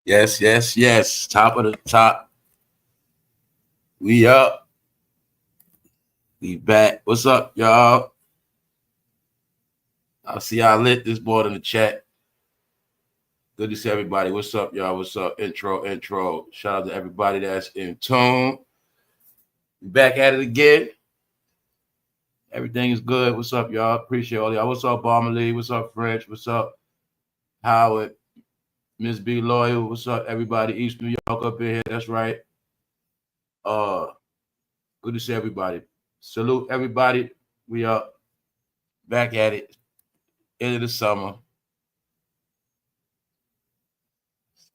Yes, yes, yes. Top of the top. We up. We back. What's up, y'all? I see y'all lit this board in the chat. Good to see everybody. What's up, y'all? What's up? Intro. Shout out to everybody that's in tune. We back at it again. Everything is good. What's up, y'all? Appreciate all y'all. What's up, Bomber Lee? What's up, French? What's up, Howard? Miss B Loyal. What's up, everybody? East New York up in here. That's right. Good to see everybody. Salute everybody. We up. Back at it. End of the summer.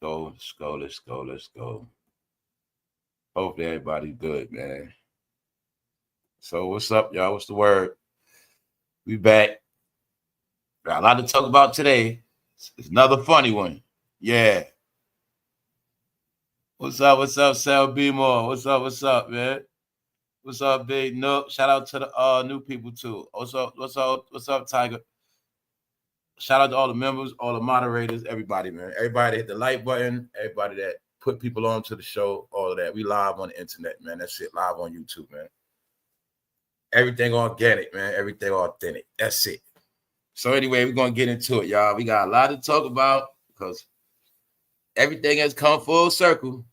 Let's go. Hopefully everybody's good, man. So what's up, y'all? What's the word? We back. Got a lot to talk about today. It's another funny one. Yeah. What's up, Sal B More? What's up, man? What's up, Big Nook? Shout out to the new people too. What's up, Tiger? Shout out to all the members, all the moderators, everybody, man. Everybody hit the like button, everybody that put people on to the show, all of that. We live on the internet, man. That shit live on YouTube, man. Everything organic, man. Everything authentic. That's it. So anyway, we're going to get into it, y'all. We got a lot to talk about because everything has come full circle.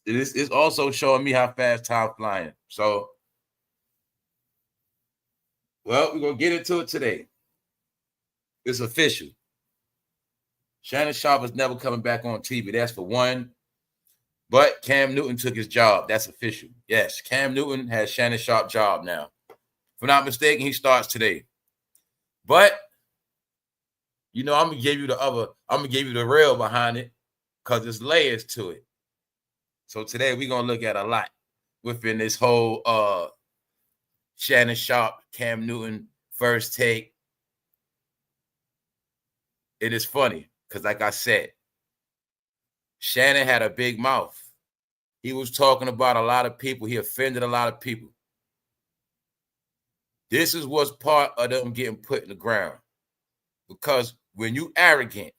It's also showing me how fast time flying. So, well, we're going to get into it today. It's official. Shannon Sharpe is never coming back on TV. That's for one. But Cam Newton took his job. That's official. Yes, Cam Newton has Shannon Sharpe's job now. If I'm not mistaken, he starts today. But, you know, I'm gonna give you the real behind it because there's layers to it. So today we're gonna look at a lot within this whole Shannon Sharpe, Cam Newton first take. It is funny because, like I said, Shannon had a big mouth. He was talking about a lot of people. He offended a lot of people. This is what's part of them getting put in the ground. Because when you arrogant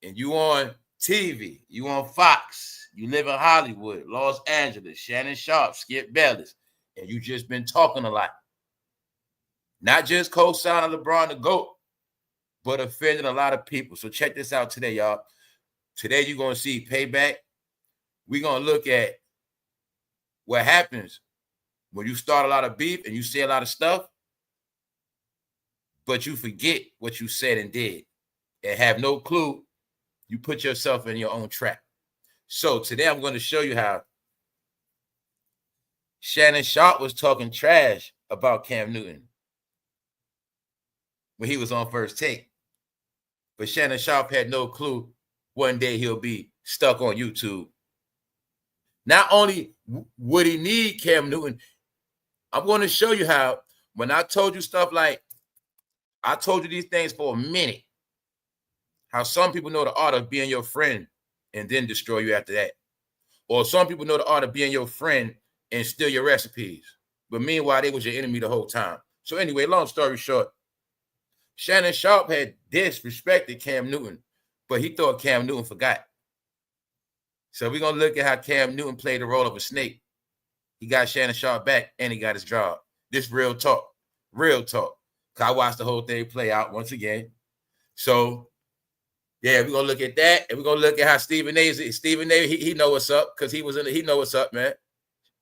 and you on TV, you on Fox, you live in Hollywood, Los Angeles, Shannon Sharpe, Skip Bayless, and you just been talking a lot. Not just co-signing LeBron the GOAT, but offending a lot of people. So check this out today, y'all. Today you're going to see payback. We're going to look at what happens when you start a lot of beef and you say a lot of stuff, but you forget what you said and did and have no clue. You put yourself in your own trap. So today I'm going to show you how Shannon Sharpe was talking trash about Cam Newton when he was on First Take. But Shannon Sharpe had no clue one day he'll be stuck on YouTube. Not only would he need Cam Newton, I'm going to show you how when I told you stuff like, I told you these things for a minute, how some people know the art of being your friend and then destroy you after that. Or some people know the art of being your friend and steal your recipes. But meanwhile, they was your enemy the whole time. So anyway, long story short, Shannon Sharpe had disrespected Cam Newton, but he thought Cam Newton forgot. So we're going to look at how Cam Newton played the role of a snake. He got Shannon Sharpe back, and he got his job. This real talk. Real talk. I watched the whole thing play out once again. So, yeah, we're going to look at that, and we're going to look at how Stephen A, he know what's up because he know what's up, man.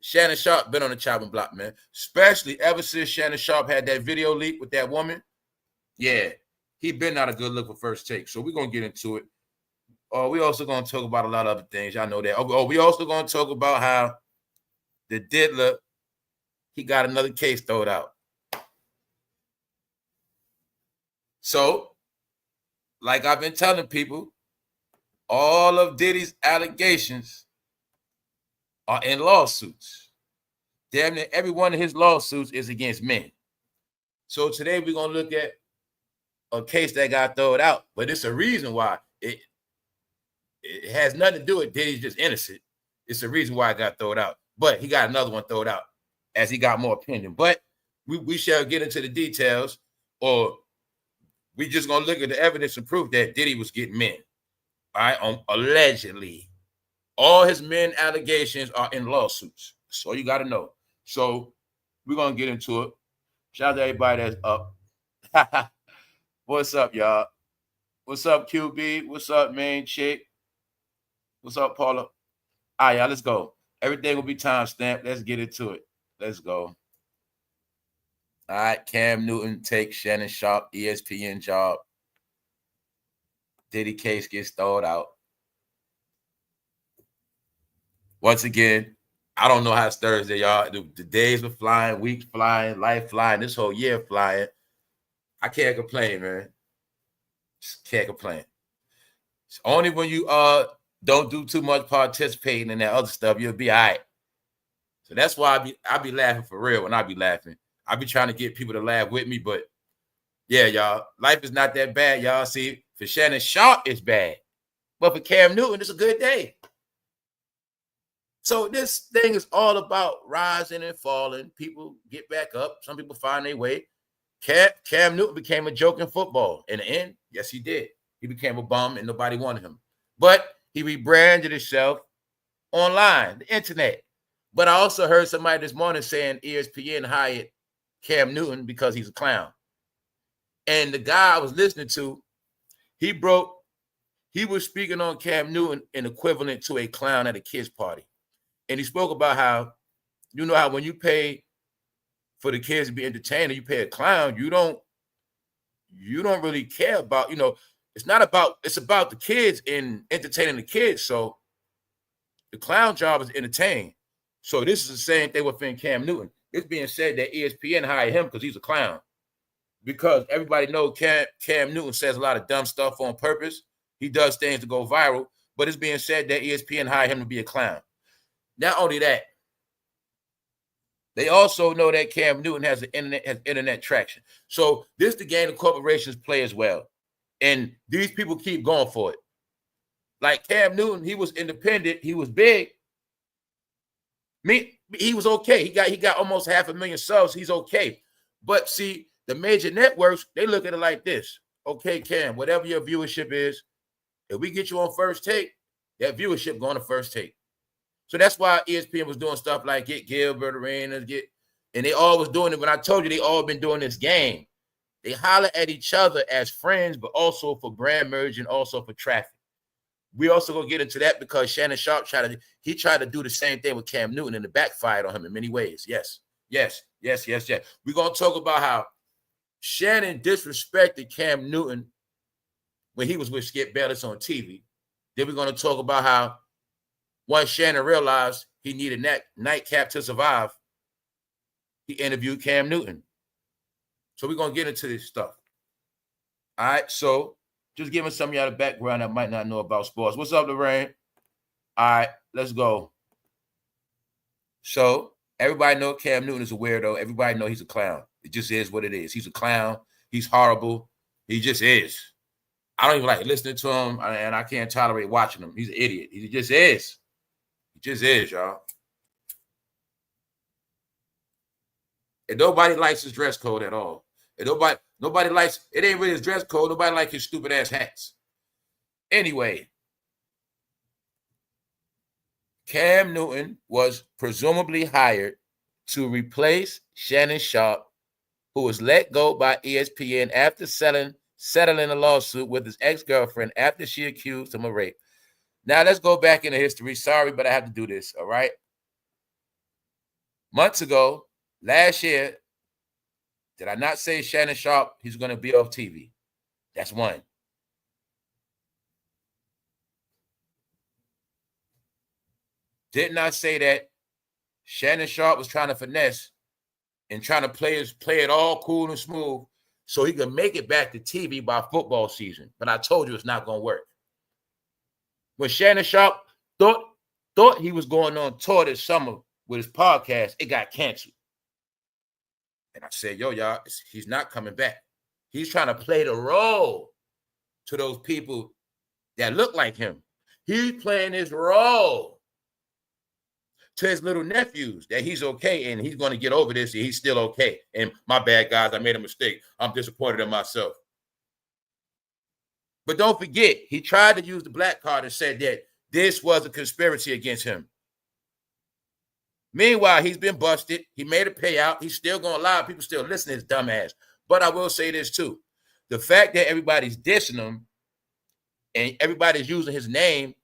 Shannon Sharpe been on the chopping block, man, especially ever since Shannon Sharpe had that video leak with that woman. Yeah, he been not a good look for First Take. So we're going to get into it. We also going to talk about a lot of other things. Y'all know that. We also going to talk about how the diddler, he got another case thrown out. So, like I've been telling people, all of Diddy's allegations are in lawsuits. Damn near every one of his lawsuits is against men. So today we're going to look at a case that got thrown out, but it's a reason why. It has nothing to do with Diddy's just innocent. It's the reason why it got thrown out. But he got another one thrown out as he got more opinion. But we shall get into the details, or we just going to look at the evidence and proof that Diddy was getting men. All right, allegedly. All his men allegations are in lawsuits. That's all you got to know. So we're going to get into it. Shout out to everybody that's up. What's up, y'all? What's up, QB? What's up, main chick? What's up, Paula? All right, y'all, let's go. Everything will be time stamped. Let's get into it. Let's go. All right, Cam Newton takes Shannon Sharpe, ESPN job. Diddy case gets thrown out. Once again, I don't know how it's Thursday, y'all. The days were flying, weeks flying, life flying, this whole year flying. I can't complain, man. Just can't complain. It's only when you don't do too much participating in that other stuff, you'll be all right. So that's why I be laughing for real when I be laughing. I be trying to get people to laugh with me, but yeah, y'all, life is not that bad, y'all. See, for Shannon Sharpe, it's bad. But for Cam Newton, it's a good day. So this thing is all about rising and falling. People get back up. Some people find their way. Cam Newton became a joke in football. In the end, yes, he did. He became a bum and nobody wanted him. But he rebranded himself online, the internet. But I also heard somebody this morning saying ESPN hired Cam Newton because he's a clown. And the guy I was listening to, he was speaking on Cam Newton in equivalent to a clown at a kid's party. And he spoke about how, you know how when you pay for the kids to be entertained, you pay a clown, you don't really care about, it's about the kids and entertaining the kids. So the clown job is entertain. So this is the same thing within Cam Newton. It's being said that ESPN hired him because he's a clown. Because everybody knows Cam Newton says a lot of dumb stuff on purpose. He does things to go viral, but it's being said that ESPN hired him to be a clown. Not only that, they also know that Cam Newton has internet traction. So this is the game the corporations play as well. And these people keep going for it. Like Cam Newton, he was independent, he was big. He was okay. He got almost 500,000 subs. He's okay. But see, the major networks, they look at it like this. Okay, Cam, whatever your viewership is, if we get you on First Take, that viewership going to First Take. So that's why ESPN was doing stuff like get Gilbert Arenas, and they all was doing it. When I told you they all been doing this game, they holler at each other as friends, but also for brand merge and also for traffic. We also gonna get into that because Shannon Sharpe tried to do the same thing with Cam Newton and it backfired on him in many ways. Yes. We're gonna talk about how Shannon disrespected Cam Newton when he was with Skip Bayless on TV. Then we're gonna talk about how once Shannon realized he needed a nightcap to survive, he interviewed Cam Newton. So we're going to get into this stuff. All right, so just giving some of y'all the background that might not know about sports. What's up, Lorraine? All right, let's go. So everybody know Cam Newton is a weirdo. Everybody know he's a clown. It just is what it is. He's a clown. He's horrible. He just is. I don't even like listening to him, and I can't tolerate watching him. He's an idiot. He just is. Just is, y'all. And nobody likes his dress code at all. And nobody likes, it ain't really his dress code. Nobody likes his stupid ass hats. Anyway, Cam Newton was presumably hired to replace Shannon Sharpe, who was let go by ESPN after settling a lawsuit with his ex-girlfriend after she accused him of rape. Now, let's go back into history. Sorry, but I have to do this, all right? Months ago, last year, did I not say Shannon Sharpe, he's going to be off TV? That's one. Didn't I say that Shannon Sharpe was trying to finesse and trying to play it all cool and smooth so he could make it back to TV by football season? But I told you it's not going to work. When Shannon Sharpe thought he was going on tour this summer with his podcast, it got canceled. And I said, yo, y'all, he's not coming back. He's trying to play the role to those people that look like him. He's playing his role to his little nephews that he's okay and he's going to get over this and he's still okay. And my bad, guys, I made a mistake. I'm disappointed in myself. But don't forget, he tried to use the black card and said that this was a conspiracy against him. Meanwhile, he's been busted. He made a payout. He's still going to lie. People still listen to his dumb ass. But I will say this too. The fact that everybody's dissing him and everybody's using his name,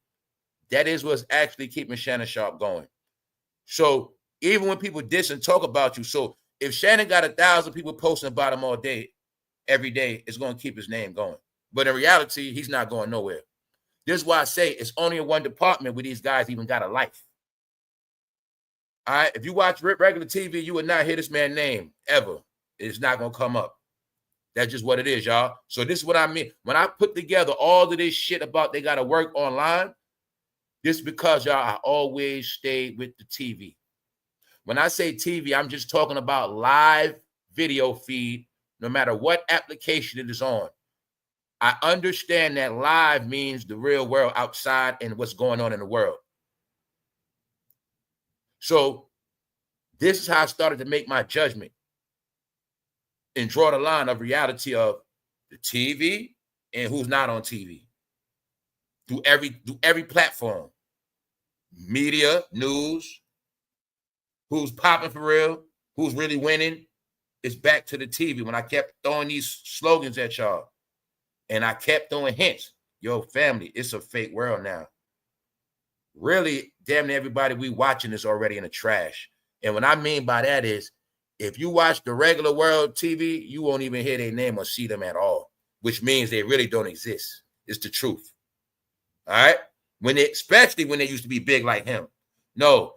that is what's actually keeping Shannon Sharpe going. So even when people diss and talk about you, so if Shannon got 1,000 people posting about him all day, every day, it's going to keep his name going. But in reality, he's not going nowhere. This is why I say it's only in one department where these guys even got a life. All right, if you watch regular TV, you would not hear this man's name ever. It's not going to come up. That's just what it is, y'all. So this is what I mean. When I put together all of this shit about they got to work online, this is because, y'all, I always stayed with the TV. When I say TV, I'm just talking about live video feed, no matter what application it is on. I understand that live means the real world outside and what's going on in the world. So this is how I started to make my judgment and draw the line of reality of the TV and who's not on TV. Through every platform. Media, news, who's popping for real, who's really winning. It's back to the TV. When I kept throwing these slogans at y'all and I kept throwing hints, yo, family, it's a fake world now. Really, damn near everybody we watching is already in the trash. And what I mean by that is, if you watch the regular world TV, you won't even hear their name or see them at all, which means they really don't exist. It's the truth. All right? Especially when they used to be big like him. No,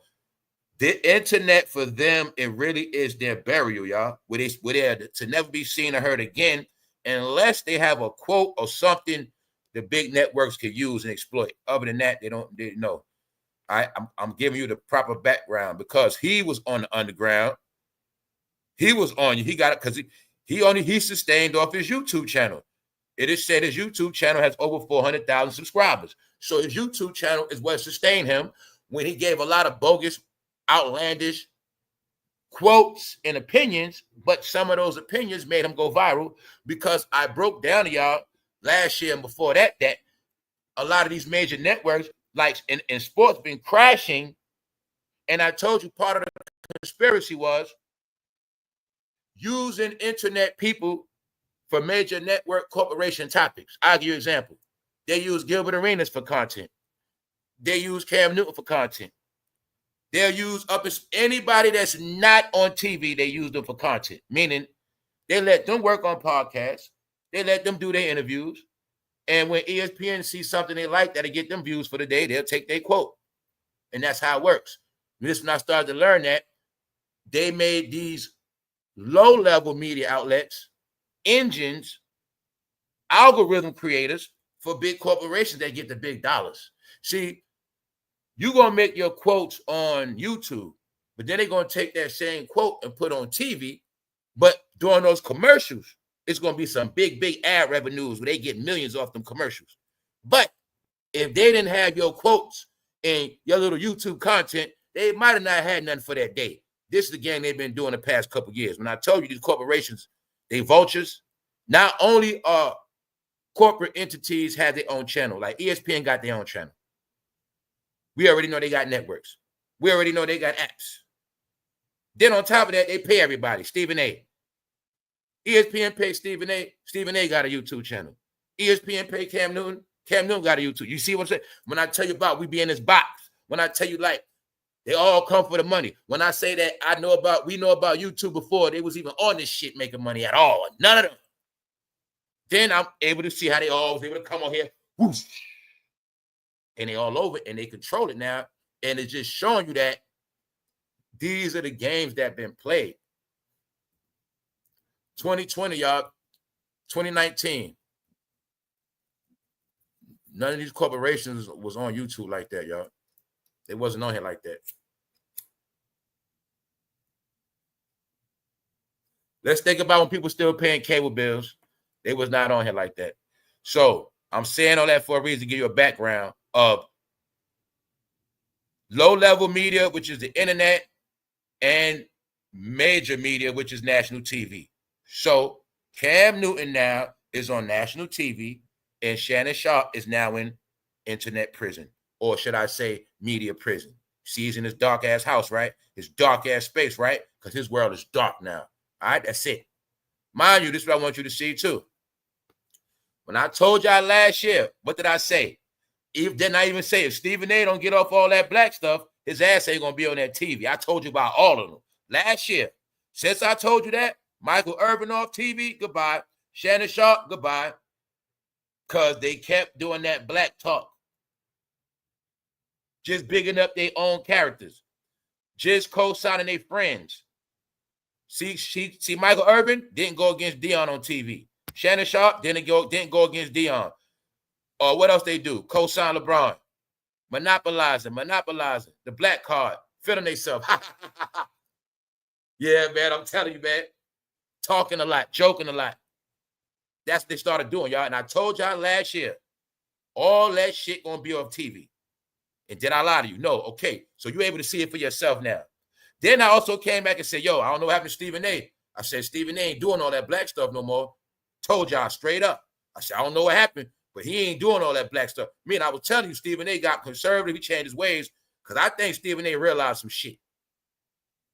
the internet for them, it really is their burial, y'all. Where they're to never be seen or heard again, unless they have a quote or something the big networks can use and exploit. Other than that, they know. I'm giving you the proper background because he was on the underground. He was on you. He got it because he sustained off his YouTube channel. It is said his YouTube channel has over 400,000 subscribers. So his YouTube channel is what sustained him when he gave a lot of bogus, outlandish quotes and opinions, but some of those opinions made him go viral because I broke down to y'all last year and before that a lot of these major networks, like in sports, been crashing. And I told you part of the conspiracy was using internet people for major network corporation topics. I'll give you an example. They use Gilbert Arenas for content. They use Cam Newton for content. They'll use anybody that's not on TV, they use them for content. Meaning they let them work on podcasts. They let them do their interviews. And when ESPN sees something they like that'll get them views for the day, they'll take their quote. And that's how it works. This when I started to learn that they made these low-level media outlets, engines, algorithm creators for big corporations that get the big dollars. See, you're going to make your quotes on YouTube, but then they're going to take that same quote and put on TV. But during those commercials, it's going to be some big ad revenues where they get millions off them commercials. But if they didn't have your quotes and your little YouTube content, they might have not had nothing for that day. This is the game they've been doing the past couple of years. When I told you these corporations, they vultures. Not only are corporate entities have their own channel, like ESPN got their own channel. We already know they got networks. We already know they got apps. Then on top of that, they pay everybody. Stephen A. ESPN paid Stephen A. Stephen A. got a YouTube channel. ESPN paid Cam Newton. Cam Newton got a YouTube. You see what I'm saying? When I tell you about we be in this box, when I tell you like they all come for the money. When I say that we know about YouTube before they was even on this shit making money at all. None of them. Then I'm able to see how they all was able to come on here. Whoosh, and they all over it and they control it now. And it's just showing you that these are the games that have been played. 2020, y'all, 2019. None of these corporations was on YouTube like that, y'all. They wasn't on here like that. Let's think about when people still paying cable bills. They was not on here like that. So I'm saying all that for a reason to give you a background of low-level media, which is the internet, and major media, which is national TV. So Cam Newton now is on national TV. And Shannon Sharpe is now in internet prison, or should I say media prison. See, he's in his dark-ass house, right? His dark-ass space, right? Because his world is dark now. All right, that's it. Mind you, this is what I want you to see, too. When I told y'all last year, what did I say? Didn't I even say if Stephen A. don't get off all that black stuff, his ass ain't going to be on that TV. I told you about all of them last year. Since I told you that, Michael Irvin off TV, goodbye. Shannon Sharpe, goodbye. Because they kept doing that black talk. Just bigging up their own characters. Just co-signing their friends. See, Michael Irvin didn't go against Deion on TV. Shannon Sharpe didn't go against Deion. Or what else they do? Co-sign LeBron. Monopolizing. The black card. Feeling themselves. Yeah, man, I'm telling you, man. Talking a lot, joking a lot. That's what they started doing, y'all. And I told y'all last year, all that shit gonna be off TV. And did I lie to you? No. Okay. So you're able to see it for yourself now. Then I also came back and said, yo, I don't know what happened to Stephen A. I said, Stephen A. ain't doing all that black stuff no more. Told y'all straight up. I said, I don't know what happened, but he ain't doing all that black stuff. I was telling you, Stephen A. got conservative. He changed his ways because I think Stephen A. realized some shit.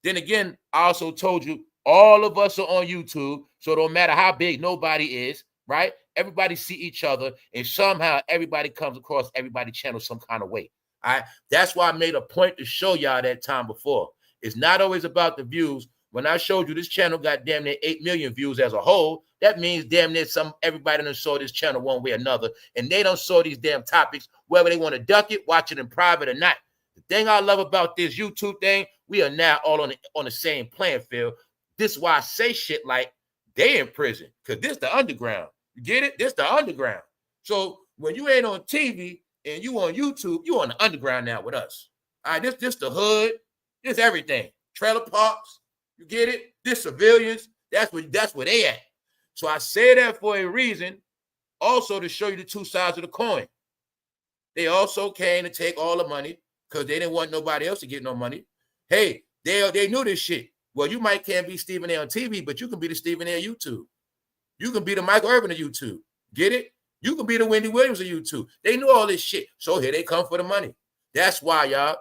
Then again, I also told you, all of us are on YouTube, so it don't matter how big nobody is, right? Everybody see each other, and somehow everybody comes across everybody's channel some kind of way. All right? That's why I made a point to show y'all that time before. It's not always about the views. When I showed you this channel got damn near 8 million views as a whole, that means damn near everybody done saw this channel one way or another, and they don't saw these damn topics, whether they want to duck it, watch it in private or not. The thing I love about this YouTube thing, we are now all on the same playing field. This is why I say shit like they in prison, because this the underground. You get it? This the underground. So when you ain't on TV and you on YouTube, you on the underground now with us. All right, this the hood. This everything. Trailer parks. You get it? This civilians. That's where they at. So I say that for a reason, also to show you the two sides of the coin. They also came to take all the money because they didn't want nobody else to get no money. Hey, they knew this shit. Well, you can't be Stephen A on TV, but you can be the Stephen A on YouTube. You can be the Michael Irvin of YouTube. Get it? You can be the Wendy Williams of YouTube. They knew all this shit. So here they come for the money. That's why, y'all,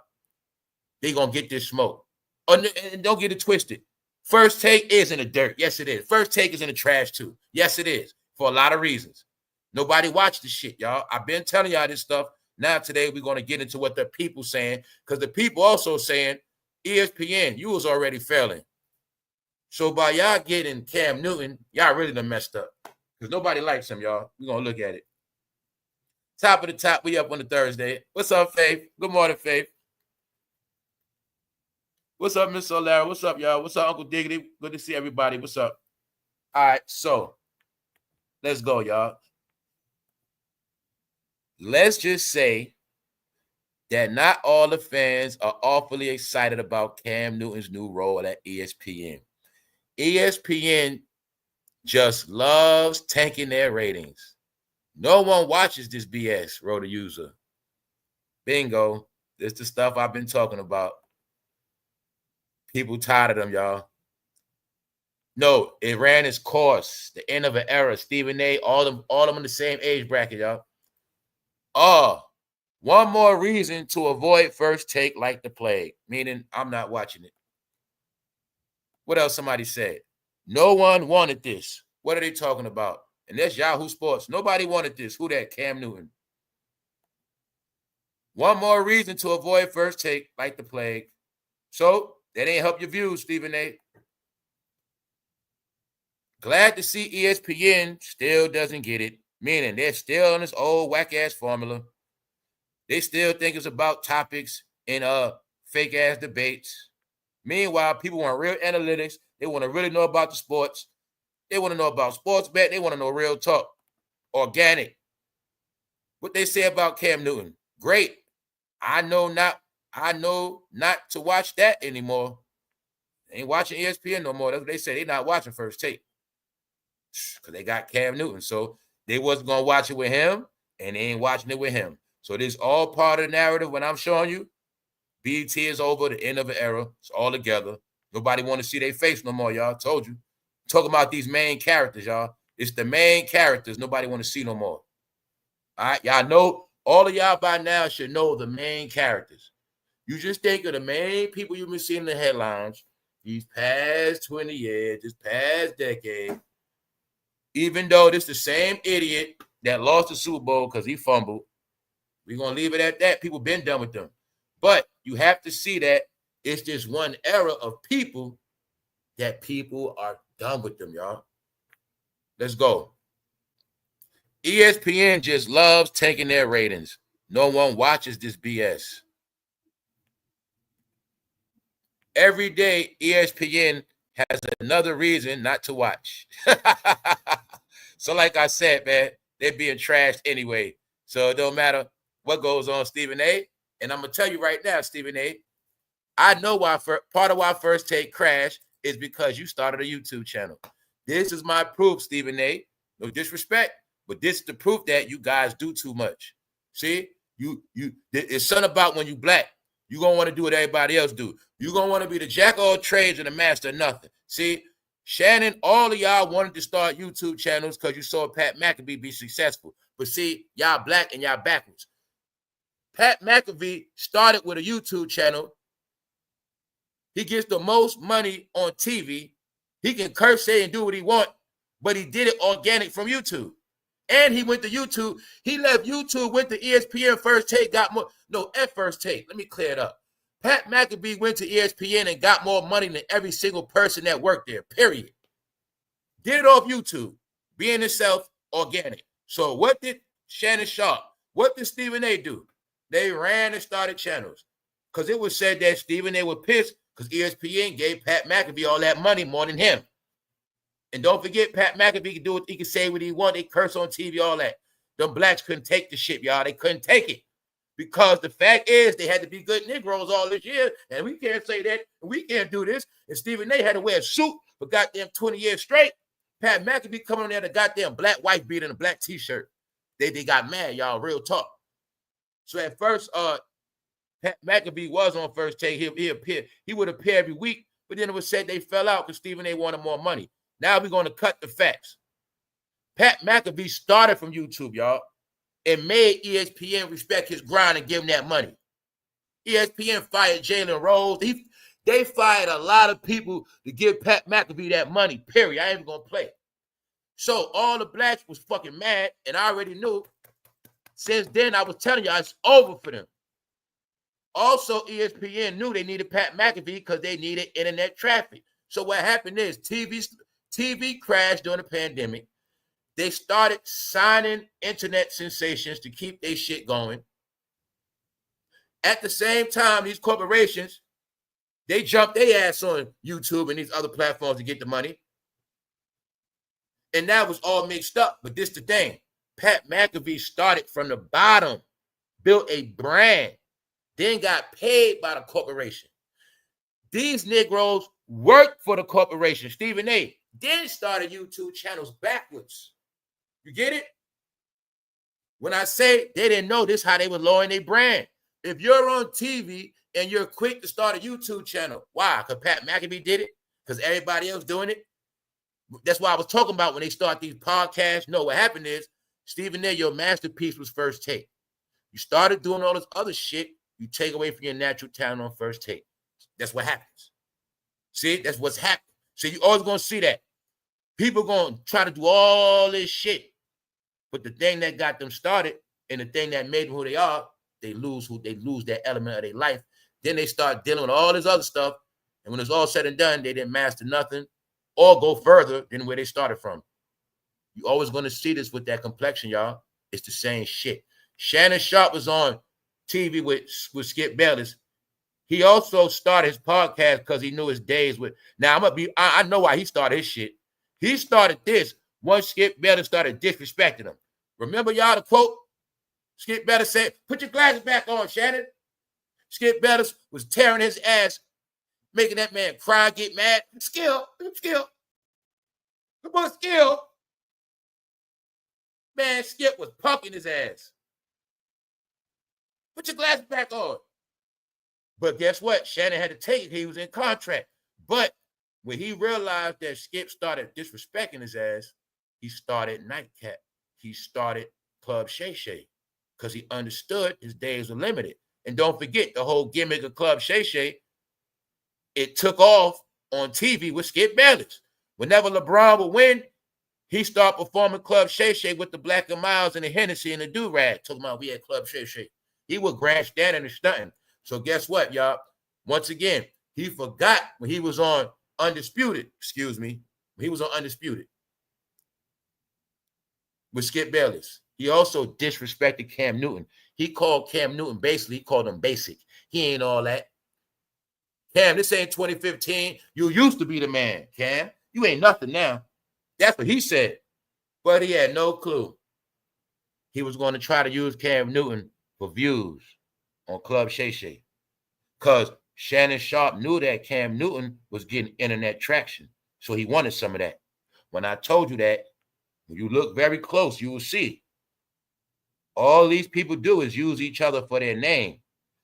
they going to get this smoke. And don't get it twisted. First Take is in the dirt. Yes, it is. First Take is in the trash, too. Yes, it is. For a lot of reasons. Nobody watched this shit, y'all. I've been telling y'all this stuff. Now, today, we're going to get into what the people saying, because the people also saying, ESPN, you was already failing. So by y'all getting Cam Newton, y'all really done messed up. Because nobody likes him, y'all. We're going to look at it. Top of the top, we up on the Thursday. What's up, Faith? Good morning, Faith. What's up, Miss Solara? What's up, y'all? What's up, Uncle Diggity? Good to see everybody. What's up? All right, so let's go, y'all. Let's just say that not all the fans are awfully excited about Cam Newton's new role at ESPN. ESPN just loves tanking their ratings. No one watches this BS, wrote a user. Bingo. This is the stuff I've been talking about. People tired of them, y'all. No, it ran its course. The end of an era. Stephen A., all them in the same age bracket, y'all. Oh, one more reason to avoid First Take like the plague, meaning I'm not watching it. What else somebody said? No one wanted this. What are they talking about? And that's Yahoo Sports. Nobody wanted this. Who that? Cam Newton. One more reason to avoid First Take like the plague. So that ain't help your views, Stephen A. Glad to see ESPN still doesn't get it, meaning they're still on this old whack-ass formula. They still think it's about topics and fake-ass debates. Meanwhile, people want real analytics. They want to really know about the sports. They want to know about sports bet. They want to know real talk, organic. What they say about Cam Newton, great. I know not to watch that anymore. They ain't watching ESPN no more. That's what they say. They're not watching First Take because they got Cam Newton. So they wasn't going to watch it with him, and they ain't watching it with him. So this is all part of the narrative when I'm showing you. BET is over, the end of an era. It's all together. Nobody want to see their face no more, y'all. Told you. Talking about these main characters, y'all. It's the main characters nobody want to see no more. All right, y'all know, all of y'all by now should know the main characters. You just think of the main people you've been seeing in the headlines these past 20 years, this past decade. Even though this the same idiot that lost the Super Bowl because he fumbled, we're going to leave it at that. People been done with them. But you have to see that it's just one era of people that people are done with them, y'all. Let's go. ESPN just loves taking their ratings. No one watches this BS. Every day, ESPN has another reason not to watch. So like I said, man, they're being trashed anyway. So it don't matter what goes on, Stephen A. And I'm going to tell you right now, Stephen A., I know why part of why First Take crashed is because you started a YouTube channel. This is my proof, Stephen A. No disrespect, but this is the proof that you guys do too much. See, it's something about when you black, you're going to want to do what everybody else do. You're going to want to be the jack of all trades and the master of nothing. See, Shannon, all of y'all wanted to start YouTube channels because you saw Pat McAfee be successful. But see, y'all black and y'all backwards. Pat McAfee started with a YouTube channel. He gets the most money on TV. He can curse, say, and do what he wants, but he did it organic from YouTube. And he went to YouTube. He left YouTube, went to ESPN, First Take, got more. No, at First Take. Let me clear it up. Pat McAfee went to ESPN and got more money than every single person that worked there, period. Did it off YouTube, being himself organic. So what did Shannon Sharpe, what did Stephen A. do? They ran and started channels because it was said that Stephen A. was pissed because ESPN gave Pat McAfee all that money more than him. And don't forget, Pat McAfee can do what he can say what he want. They curse on TV, all that. Them blacks couldn't take the shit, y'all. They couldn't take it. Because the fact is, they had to be good Negroes all this year, and we can't say that, and we can't do this. And Stephen A. had to wear a suit for goddamn 20 years straight. Pat McAfee coming on there, the goddamn black wife beater and a black t-shirt. They got mad, y'all, real talk. So at first, Pat McAfee was on First Take. He would appear every week, but then it was said they fell out because Stephen A. wanted more money. Now we're going to cut the facts. Pat McAfee started from YouTube, y'all, and made ESPN respect his grind and give him that money. ESPN fired Jalen Rose. They fired a lot of people to give Pat McAfee that money, period. I ain't even going to play. So all the blacks was fucking mad, and I already knew. Since then, I was telling y'all it's over for them. Also, ESPN knew they needed Pat McAfee because they needed internet traffic. So what happened is TV crashed during the pandemic. They started signing internet sensations to keep their shit going. At the same time, these corporations, they jumped their ass on YouTube and these other platforms to get the money. And that was all mixed up. But this the thing. Pat McAfee started from the bottom, built a brand, then got paid by the corporation. These Negroes worked for the corporation, Stephen A. Then started YouTube channels backwards. You get it? When I say they didn't know this, how they were lowering their brand. If you're on TV and you're quick to start a YouTube channel, why? Because Pat McAfee did it? Because everybody else doing it? That's why I was talking about when they start these podcasts. No, what happened is, Stephen A., your masterpiece was First Take. You started doing all this other shit, you take away from your natural talent on First Take. That's what happens. See, that's what's happening. So you always going to see that. People going to try to do all this shit. But the thing that got them started and the thing that made them who they are, they lose that element of their life. Then they start dealing with all this other stuff. And when it's all said and done, they didn't master nothing or go further than where they started from. You're always going to see this with that complexion, y'all. It's the same shit. Shannon Sharpe was on TV with Skip Bayless. He also started his podcast because he knew his days with. Now, I know why he started his shit. He started this once Skip Bayless started disrespecting him. Remember, y'all, the quote? Skip Bayless said, "Put your glasses back on, Shannon." Skip Bayless was tearing his ass, making that man cry, get mad. Skill. Come on, Skill. Man, Skip was punking his ass. Put your glasses back on. But guess what? Shannon had to take it. He was in contract. But when he realized that Skip started disrespecting his ass, he started Nightcap. He started Club Shay Shay because he understood his days were limited. And don't forget the whole gimmick of Club Shay Shay. It took off on TV with Skip Bayless. Whenever LeBron would win, he started performing Club Shay Shay with the Black and Miles and the Hennessy and the do-rag. Talking about we had Club Shay Shay. He was grandstanding and stunting. So guess what, y'all? Once again, he forgot when he was on Undisputed. Excuse me. When he was on Undisputed with Skip Bayless. He also disrespected Cam Newton. He called Cam Newton basically, he called him basic. He ain't all that. Cam, this ain't 2015. You used to be the man, Cam. You ain't nothing now. That's what he said. But he had no clue. He was going to try to use Cam Newton for views on Club Shay Shay. Because Shannon Sharpe knew that Cam Newton was getting internet traction. So he wanted some of that. When I told you that, when you look very close, you will see. All these people do is use each other for their name.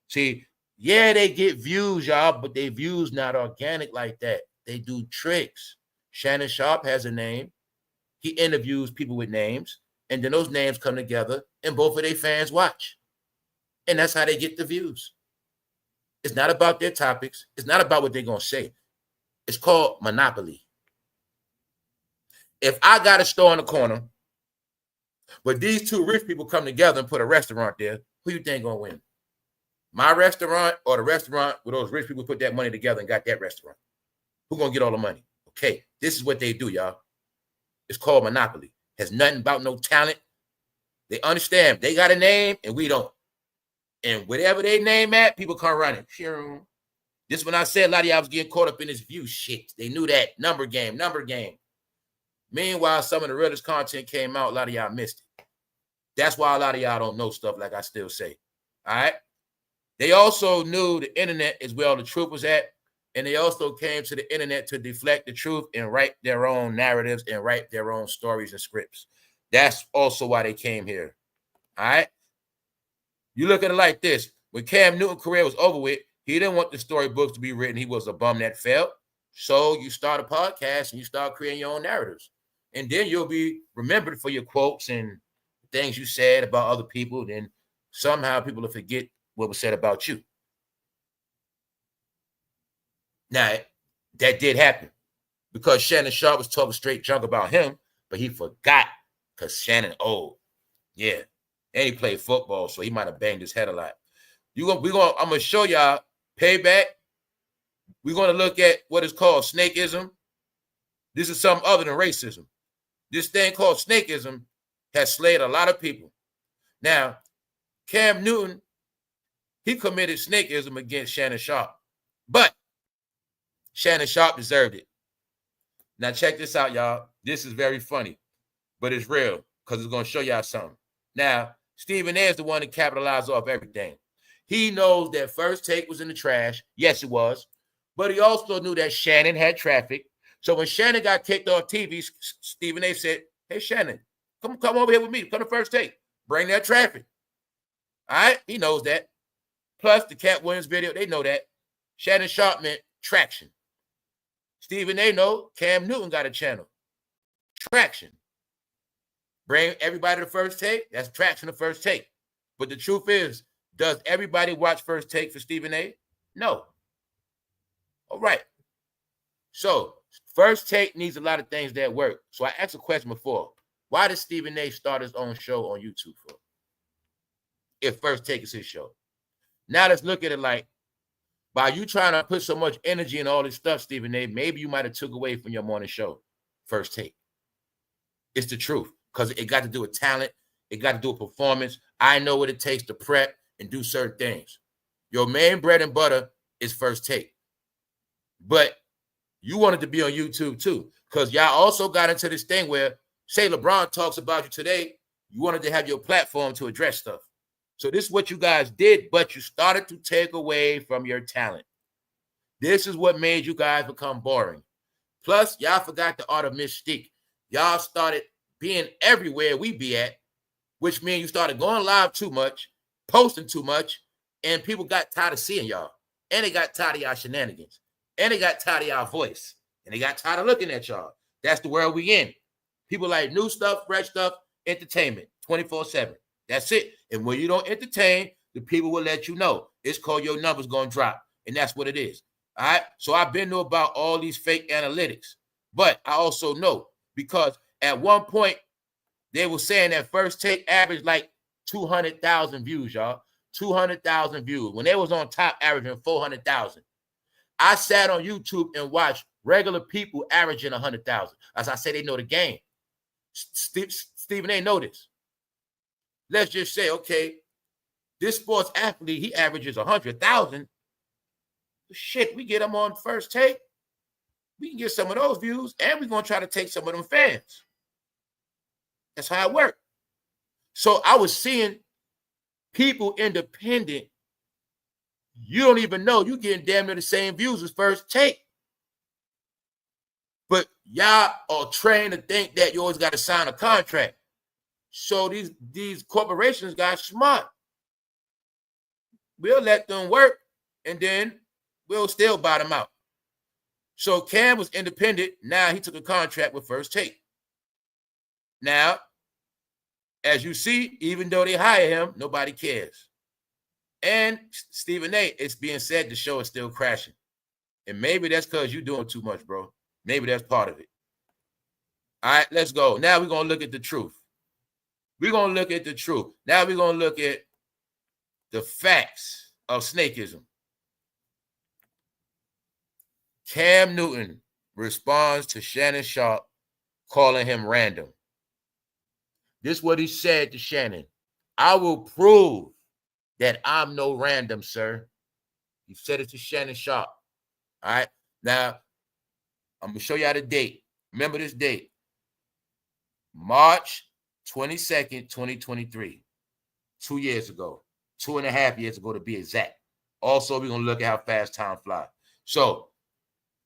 See, yeah, they get views, y'all, but their views not organic like that. They do tricks. Shannon Sharpe has a name. He interviews people with names, and then those names come together, and both of their fans watch. And that's how they get the views. It's not about their topics. It's not about what they're going to say. It's called monopoly. If I got a store in the corner, but these two rich people come together and put a restaurant there, who you think going to win? My restaurant or the restaurant where those rich people put that money together and got that restaurant? Who's going to get all the money? Okay, this is what they do, y'all. It's called monopoly. Has nothing about no talent. They understand. They got a name and we don't. And whatever they name at, people come running. This when I said a lot of y'all was getting caught up in this view shit. They knew that. Number game. Meanwhile, some of the realest content came out. A lot of y'all missed it. That's why a lot of y'all don't know stuff like I still say. All right? They also knew the internet is where all the truth was at. And they also came to the internet to deflect the truth and write their own narratives and write their own stories and scripts. That's also why they came here. All right? You look at it like this. When Cam Newton's career was over with, he didn't want the storybooks to be written. He was a bum that failed. So you start a podcast and you start creating your own narratives. And then you'll be remembered for your quotes and things you said about other people. Then somehow people will forget what was said about you. Now, that did happen because Shannon Sharpe was talking straight junk about him, but he forgot because Shannon old. Yeah. And he played football, so he might have banged his head a lot. I'm going to show y'all payback. We're going to look at what is called snakeism. This is something other than racism. This thing called snakeism has slayed a lot of people. Now, Cam Newton, he committed snakeism against Shannon Sharpe, but Shannon Sharpe deserved it. Now, check this out, y'all. This is very funny, but it's real because it's going to show y'all something. Now, Stephen A is the one that capitalized off everything. He knows that First Take was in the trash. Yes, it was. But he also knew that Shannon had traffic. So when Shannon got kicked off TV, Stephen A said, hey, Shannon, come over here with me. Come to First Take. Bring that traffic. All right? He knows that. Plus, the Kattwilliams video, they know that. Shannon Sharpe meant traction. Stephen A know Cam Newton got a channel. Traction. Bring everybody to First Take. That's traction to First Take. But the truth is, does everybody watch First Take for Stephen A? No. All right. So, First Take needs a lot of things that work. So, I asked a question before. Why did Stephen A start his own show on YouTube for? If First Take is his show. Now, let's look at it like, by you trying to put so much energy in all this stuff, Stephen A, maybe you might have took away from your morning show, First Take. It's the truth. Because it got to do with talent. It got to do with performance. I know what it takes to prep and do certain things. Your main bread and butter is First Take. But you wanted to be on YouTube too. Because y'all also got into this thing where, say LeBron talks about you today, you wanted to have your platform to address stuff. So this is what you guys did, but you started to take away from your talent. This is what made you guys become boring. Plus, y'all forgot the art of mystique. Y'all started being everywhere we be at, which means you started going live too much, posting too much, and people got tired of seeing y'all. And they got tired of y'all shenanigans. And they got tired of y'all voice. And they got tired of looking at y'all. That's the world we in. People like new stuff, fresh stuff, entertainment. 24/7. That's it. And when you don't entertain, the people will let you know. It's called your numbers going to drop. And that's what it is. All right. So I've been know about all these fake analytics. But I also know because at one point they were saying that First Take averaged like 200,000 views, y'all. 200,000 views. When they was on top averaging 400,000. I sat on YouTube and watched regular people averaging 100,000. As I say, they know the game. Stephen, they know this. Let's just say, okay, this sports athlete, he averages 100,000. Shit, we get him on First Take. We can get some of those views, and we're going to try to take some of them fans. That's how it works. So I was seeing people independent. You don't even know you're getting damn near the same views as First Take. But y'all are trained to think that you always got to sign a contract. So these corporations got smart. We'll let them work, and then we'll still buy them out. So Cam was independent. Now he took a contract with First Take. Now, as you see, even though they hire him, nobody cares. And Stephen A., it's being said the show is still crashing. And maybe that's because you're doing too much, bro. Maybe that's part of it. All right, let's go. Now we're going to look at the truth. We're going to look at the truth. Now we're going to look at the facts of snakeism. Cam Newton responds to Shannon Sharpe calling him random. This is what he said to Shannon. I will prove that I'm no random, sir. He said it to Shannon Sharpe. All right. Now, I'm going to show y'all the date. Remember this date. March 22nd, 2023. 2 years ago. 2.5 years ago to be exact. Also, we're going to look at how fast time flies. So,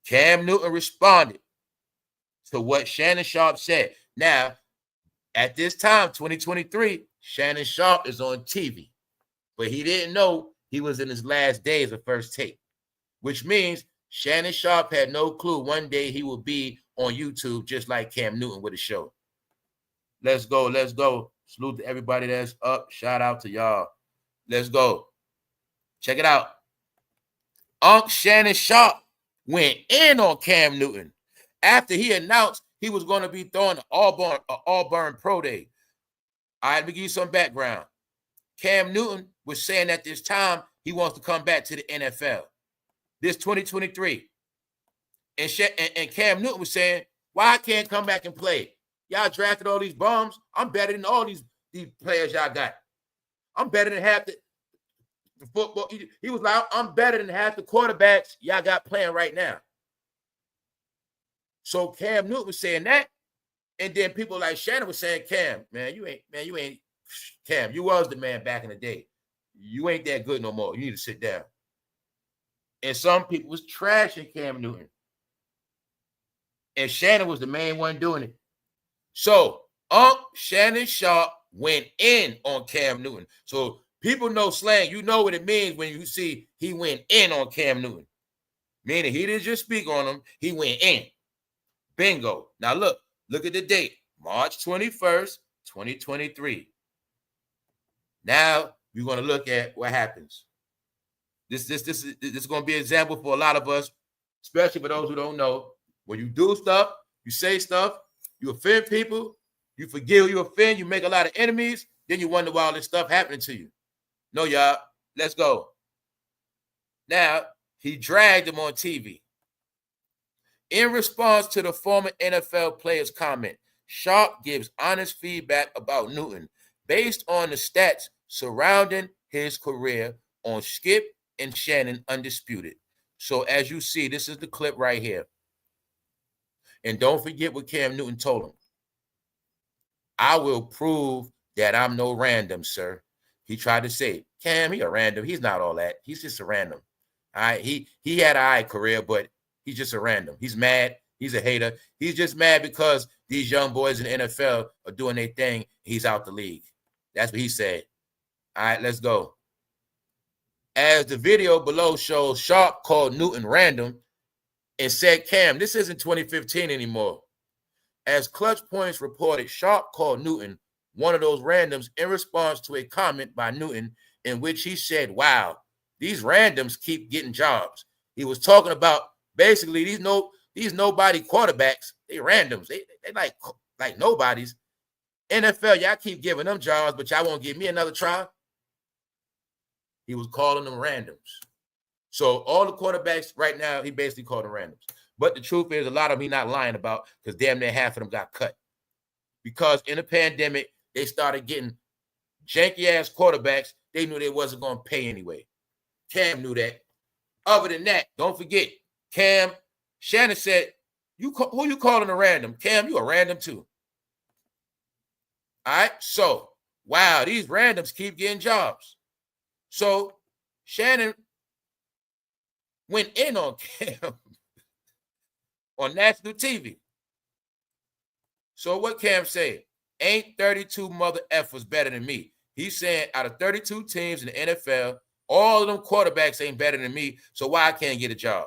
Cam Newton responded to what Shannon Sharpe said. Now, at this time, 2023, Shannon Sharpe is on TV. But he didn't know he was in his last days of First Take, which means Shannon Sharpe had no clue one day he would be on YouTube just like Cam Newton with a show. Let's go. Let's go. Salute to everybody that's up. Shout out to y'all. Let's go. Check it out. Shannon Sharpe went in on Cam Newton after he announced he was going to be throwing an Auburn Pro Day. All right, let me give you some background. Cam Newton was saying at this time he wants to come back to the NFL. This 2023. And Cam Newton was saying, why I can't come back and play? Y'all drafted all these bums. I'm better than all these players y'all got. I'm better than half the football. He was like, I'm better than half the quarterbacks y'all got playing right now. So Cam Newton was saying that. And then people like Shannon was saying, Cam, you ain't, Cam, you was the man back in the day. You ain't that good no more. You need to sit down. And some people was trashing Cam Newton. And Shannon was the main one doing it. So Shannon Sharpe went in on Cam Newton. So people know slang. You know what it means when you see he went in on Cam Newton. Meaning he didn't just speak on him. He went in. Bingo. Now look at the date. March 21st, 2023. Now we're going to look at what happens. This is going to be an example for a lot of us, especially for those who don't know. When you do stuff, you say stuff, you offend people, you forgive, you offend, you make a lot of enemies, then you wonder why all this stuff happening to you. No, y'all, let's go. Now, he dragged him on TV. In response to the former NFL player's comment, Sharpe gives honest feedback about Newton based on the stats surrounding his career on Skip and Shannon Undisputed. So as you see, this is the clip right here. And don't forget what Cam Newton told him. I will prove that I'm no random, sir. He tried to say, Cam, he a random. He's not all that. He's just a random. All right. He had an career, but he's just a random. He's mad. He's a hater. He's just mad because these young boys in the NFL are doing their thing. He's out the league. That's what he said. All right, let's go. As the video below shows, Sharpe called Newton random and said, Cam, this isn't 2015 anymore. As Clutch Points reported, Sharpe called Newton one of those randoms in response to a comment by Newton in which he said, wow, these randoms keep getting jobs. He was talking about basically these nobody quarterbacks, they randoms. They like nobodies. NFL, y'all keep giving them jobs, but y'all won't give me another try. He was calling them randoms. So all the quarterbacks right now, he basically called them randoms. But the truth is, a lot of them he's not lying about because damn near half of them got cut. Because in the pandemic, they started getting janky-ass quarterbacks. They knew they wasn't going to pay anyway. Cam knew that. Other than that, don't forget, Cam, Shannon said, who you calling a random? Cam, you a random too. All right? So, wow, these randoms keep getting jobs. So, Shannon went in on Cam on national TV. So what Cam said, ain't 32 mother effers better than me. He's saying out of 32 teams in the NFL, all of them quarterbacks ain't better than me, so why I can't get a job?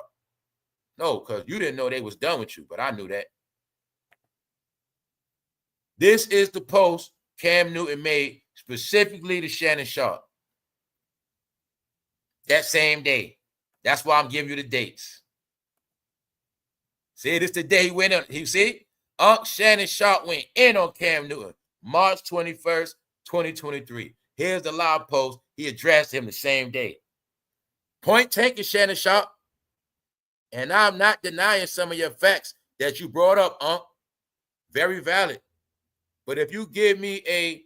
No, because you didn't know they was done with you, but I knew that. This is the post Cam Newton made specifically to Shannon Sharpe. That same day. That's why I'm giving you the dates. See, this is the day he went on. You see? Shannon Sharpe went in on Cam Newton, March 21st, 2023. Here's the live post. He addressed him the same day. Point taken, Shannon Sharpe. And I'm not denying some of your facts that you brought up, very valid. But if you give me a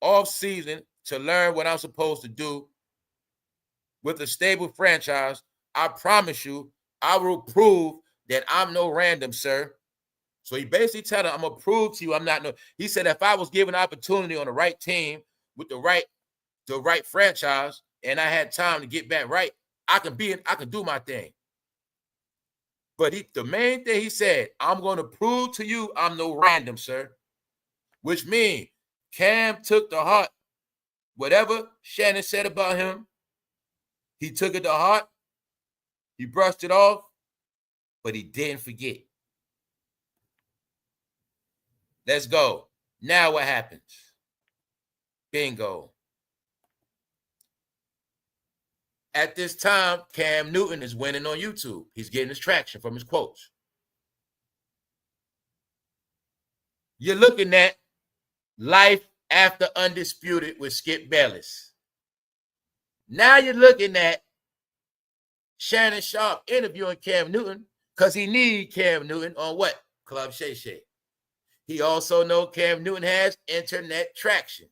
off season to learn what I'm supposed to do with a stable franchise, I promise you, I will prove that I'm no random, sir. So he basically told him, I'm going to prove to you I'm not no. He said, if I was given an opportunity on the right team with the right franchise and I had time to get back right, I can do my thing. But the main thing he said, I'm going to prove to you I'm no random, sir. Which means Cam took to heart whatever Shannon said about him. He took it to heart. He brushed it off, but he didn't forget. Let's go. Now what happens? Bingo. At this time, Cam Newton is winning on YouTube. He's getting his traction from his quotes. You're looking at Life After Undisputed with Skip Bayless. Now you're looking at Shannon Sharpe interviewing Cam Newton because he needs Cam Newton on what? Club Shay Shay. He also knows Cam Newton has internet traction.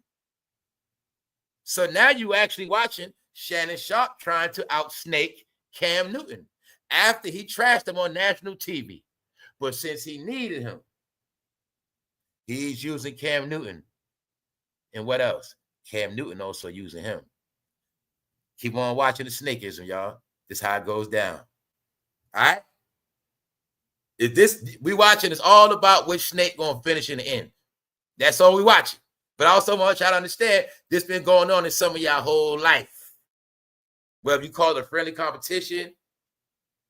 So now you actually watching Shannon Sharpe trying to outsnake Cam Newton after he trashed him on national TV. But since he needed him, he's using Cam Newton. And what else? Cam Newton also using him. Keep on watching the snakeism, y'all. This is how it goes down. All right? We watching is all about which snake gonna finish in the end. That's all we watching. But I also want y'all to understand this been going on in some of y'all whole life. Whether you call it a friendly competition,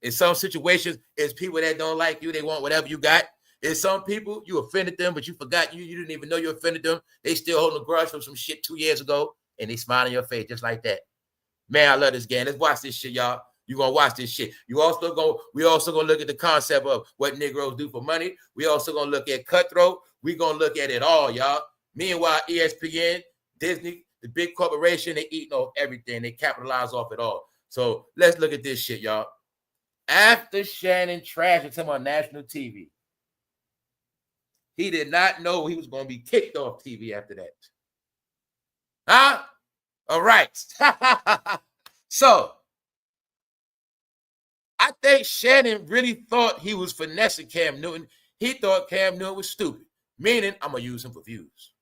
in some situations, it's people that don't like you, they want whatever you got. In some people, you offended them, but you forgot you didn't even know you offended them. They still holding a grudge from some shit 2 years ago, and they smile in your face just like that. Man, I love this game. Let's watch this shit, y'all. You're gonna watch this shit. We also gonna look at the concept of what Negroes do for money. We also gonna look at cutthroat. We gonna look at it all, y'all. Meanwhile, ESPN, Disney, the big corporation, they eating off everything. They capitalize off it all. So let's look at this shit, y'all. After Shannon trashed him on national TV, he did not know he was going to be kicked off TV after that. Huh? All right. So, I think Shannon really thought he was finessing Cam Newton. He thought Cam Newton was stupid, meaning I'm going to use him for views.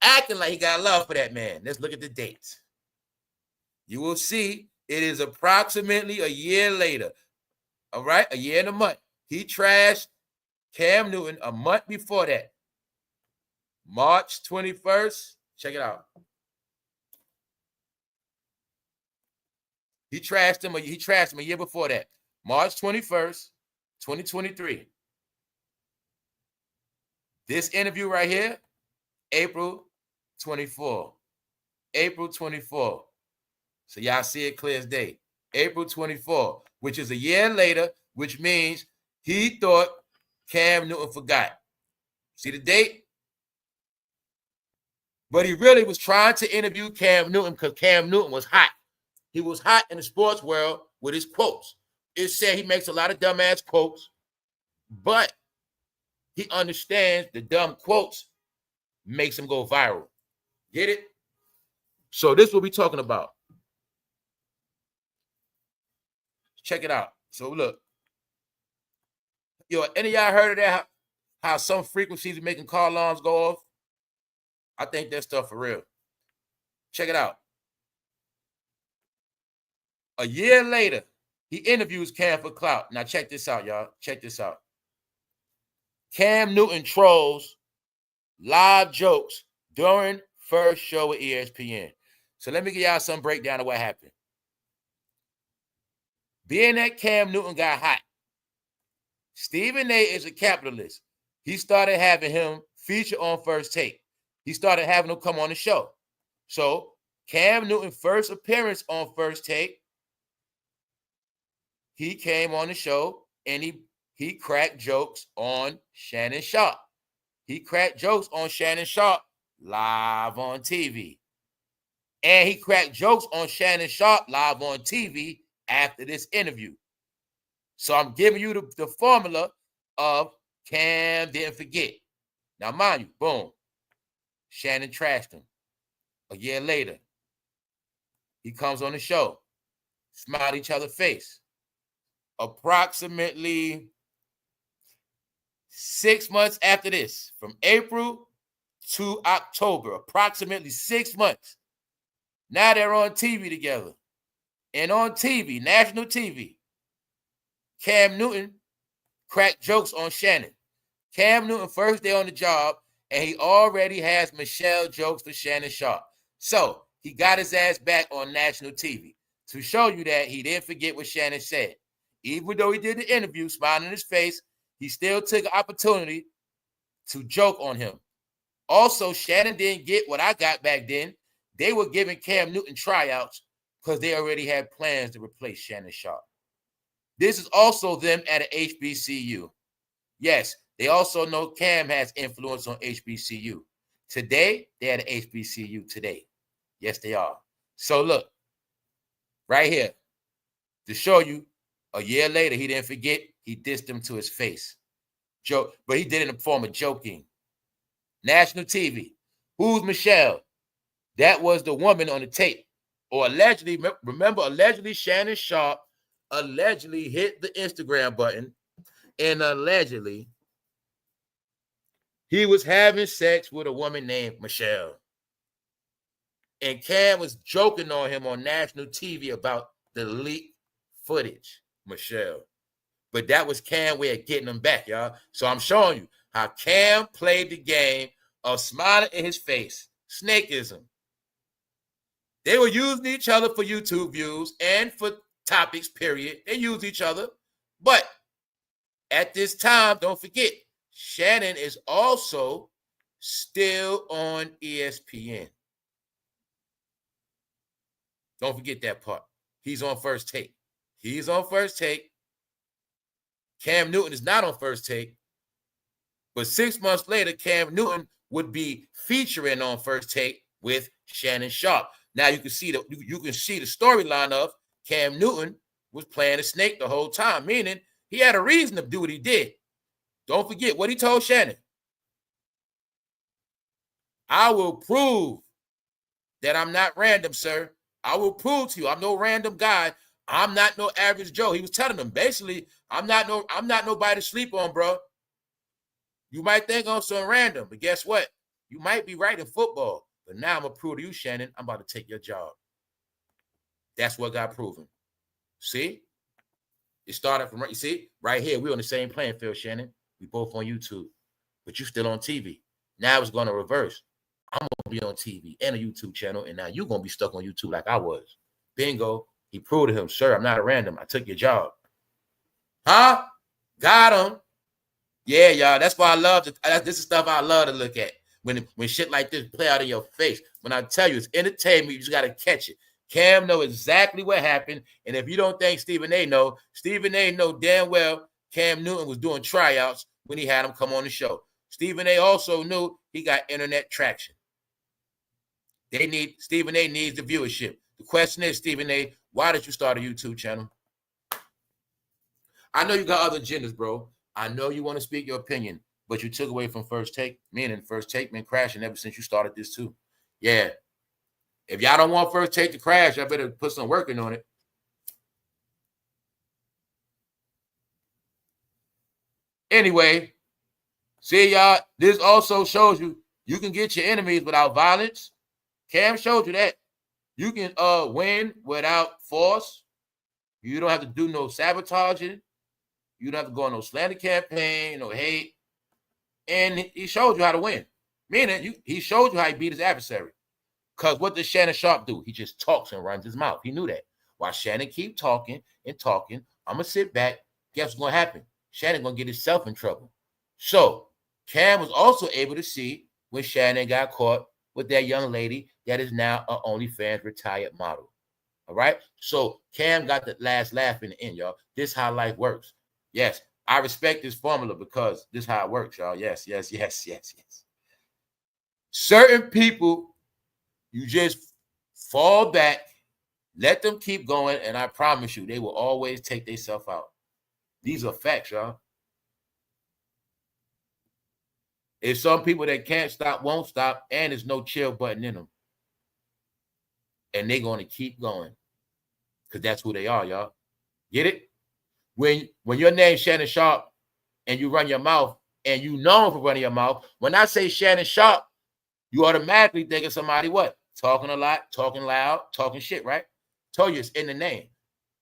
Acting like he got love for that man. Let's look at the dates. You will see it is approximately a year later. All right? A year and a month. He trashed Cam Newton a month before that. March 21st. Check it out. He trashed him a year before that. March 21st, 2023. This interview right here April 24. April 24. So y'all see it clear as day. April 24, which is a year later, which means he thought Cam Newton forgot. See the date? But he really was trying to interview Cam Newton because Cam Newton was hot. He was hot in the sports world with his quotes. It said he makes a lot of dumbass quotes, but he understands the dumb quotes makes him go viral. Get it? So this is what we're talking about. Check it out. So look. Yo, any of y'all heard of that? How some frequencies are making car alarms go off? I think that stuff for real. Check it out. A year later, he interviews Cam for clout. Now check this out, y'all. Check this out. Cam Newton trolls live jokes during first show with ESPN. So let me give y'all some breakdown of what happened. Being that Cam Newton got hot, Stephen A is a capitalist. He started having him feature on First Take. He started having him come on the show. So Cam Newton's first appearance on First Take, he came on the show and he cracked jokes on Shannon Sharpe. He cracked jokes on Shannon Sharpe live on TV. And he cracked jokes on Shannon Sharpe live on TV after this interview. So I'm giving you the formula of Cam didn't forget. Now, mind you, boom, Shannon trashed him. A year later, he comes on the show, smile each other's face. Approximately 6 months after this, from April to October, approximately 6 months. Now they're on TV together. And on TV, national TV, Cam Newton cracked jokes on Shannon. Cam Newton first day on the job, and he already has Michelle jokes for Shannon Sharpe. So he got his ass back on national TV to show you that he didn't forget what Shannon said. Even though he did the interview, smiling in his face, he still took an opportunity to joke on him. Also, Shannon didn't get what I got back then. They were giving Cam Newton tryouts because they already had plans to replace Shannon Sharpe. This is also them at an HBCU. Yes, they also know Cam has influence on HBCU. Today, they're at an HBCU today. Yes, they are. So look, right here, to show you, a year later, he didn't forget, he dissed him to his face. Joke, but he did it in the form of joking. National TV. Who's Michelle? That was the woman on the tape. Or allegedly, remember, allegedly Shannon Sharpe allegedly hit the Instagram button and allegedly he was having sex with a woman named Michelle. And Cam was joking on him on national TV about the leaked footage, Michelle. But that was Cam's way of getting him back, y'all. So I'm showing you how Cam played the game of smiling in his face, snakeism. They were using each other for YouTube views and for topics, period. They used each other. But at this time, don't forget, Shannon is also still on ESPN. Don't forget that part. He's on First Take. He's on First Take. Cam Newton is not on First Take. But 6 months later, Cam Newton would be featuring on First Take with Shannon Sharpe. Now you can see the storyline of Cam Newton was playing a snake the whole time, meaning he had a reason to do what he did. Don't forget what he told Shannon. I will prove that I'm not random, sir. I will prove to you I'm no random guy. I'm not no average Joe. He was telling them basically, I'm not nobody to sleep on, bro. You might think I'm some random, but guess what? You might be right in football. But now I'm going to prove to you, Shannon, I'm about to take your job. That's what got proven. See? It started from, you see, right here. We're on the same playing field, Shannon. We both on YouTube. But you still on TV. Now it's going to reverse. I'm going to be on TV and a YouTube channel, and now you're going to be stuck on YouTube like I was. Bingo. He proved to him, sir, I'm not a random. I took your job. Huh? Got him. Yeah, y'all. That's why I love it. This is stuff I love to look at. when shit like this play out in your face. When I tell you it's entertainment, you just got to catch it. Cam know exactly what happened. And if you don't think Stephen A. know damn well Cam Newton was doing tryouts when he had him come on the show. Stephen A. also knew he got internet traction. Stephen A. needs the viewership. The question is, Stephen A., why did you start a YouTube channel? I know you got other agendas, bro. I know you want to speak your opinion, but you took away from First Take. Meaning First Take been crashing ever since you started this too. Yeah. If y'all don't want First Take to crash, y'all better put some working on it. Anyway, see y'all, this also shows you can get your enemies without violence. Cam showed you that. You can win without force. You don't have to do no sabotaging. You don't have to go on no slander campaign, no hate. And he showed you how to win. Meaning, he showed you how he beat his adversary. Because what does Shannon Sharpe do? He just talks and runs his mouth. He knew that. While Shannon keep talking and talking, I'm going to sit back. Guess what's going to happen? Shannon going to get himself in trouble. So, Cam was also able to see when Shannon got caught with that young lady that is now an OnlyFans retired model. All right? So, Cam got the last laugh in the end, y'all. This is how life works. Yes, I respect this formula because this is how it works, y'all. Yes. Certain people, you just fall back, let them keep going, and I promise you, they will always take themselves out. These are facts, y'all. It's some people that can't stop, won't stop, and there's no chill button in them. And they're going to keep going because that's who they are, y'all. Get it? When your name's Shannon Sharpe and you run your mouth and you known for running your mouth, when I say Shannon Sharpe, you automatically think of somebody what? Talking a lot, talking loud, talking shit, right? Told you it's in the name.